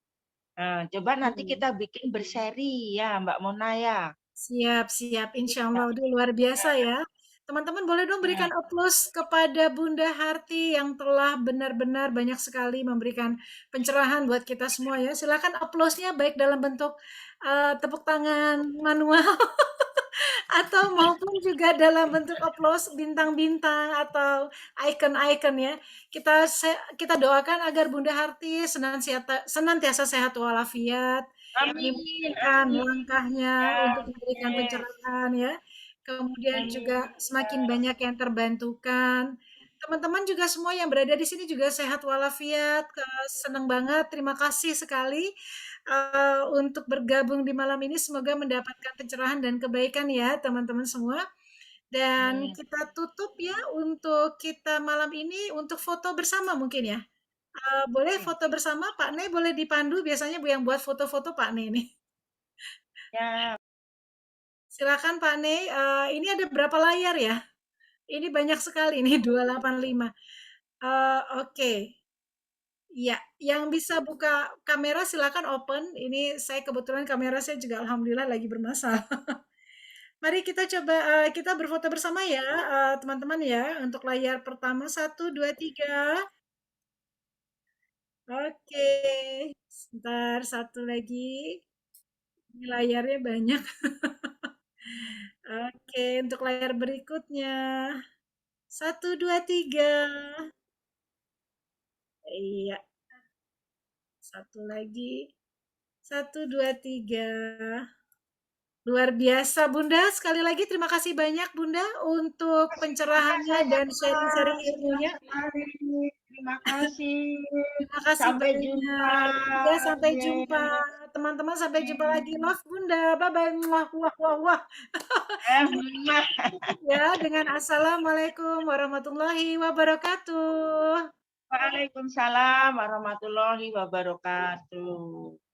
Nah, coba nanti kita bikin berseri ya Mbak Mona ya. Siap, insya Allah. Udah luar biasa ya. Teman-teman boleh dong berikan aplaus kepada Bunda Harti yang telah benar-benar banyak sekali memberikan pencerahan buat kita semua ya. Silakan aplausnya baik dalam bentuk tepuk tangan manual atau maupun juga dalam bentuk aplaus bintang-bintang atau icon-icon ya. Kita doakan agar Bunda Harti senantiasa sehat walafiat, Amin, dimudahkan amin. langkahnya untuk memberikan Yes. pencerahan ya. Kemudian juga Amin. semakin banyak yang terbantukan. Teman-teman juga semua yang berada di sini juga sehat walafiat. Senang banget, terima kasih sekali untuk bergabung di malam ini. Semoga mendapatkan pencerahan dan kebaikan ya teman-teman semua. Dan Amin. kita tutup ya untuk kita malam ini untuk foto bersama mungkin ya. Boleh foto bersama Pak Ne, boleh dipandu biasanya Bu yang buat foto-foto Pak Ne nih. Ya, Silakan Pak Ne, ini ada berapa layar ya? Ini banyak sekali nih 285. Oke. Ya, yang bisa buka kamera silakan open. Ini saya kebetulan kamera saya juga alhamdulillah lagi bermasalah. Mari kita coba kita berfoto bersama ya, teman-teman ya, untuk layar pertama 1, 2, 3. Oke, sebentar satu lagi. Ini layarnya banyak. Oke, untuk layar berikutnya. 1, 2, 3. Iya, satu lagi. 1, 2, 3. Luar biasa Bunda, sekali lagi terima kasih banyak Bunda untuk pencerahannya saya dan sharing-sharing ilmunya. Terima kasih. Terima kasih Sampai jumpa. banyak. Ya, sampai Yes. jumpa. Teman-teman sampai jumpa lagi. Love Bunda. Bye-bye. Wah, wah, wah, wah. Ya, dengan assalamualaikum warahmatullahi wabarakatuh. Waalaikumsalam warahmatullahi wabarakatuh.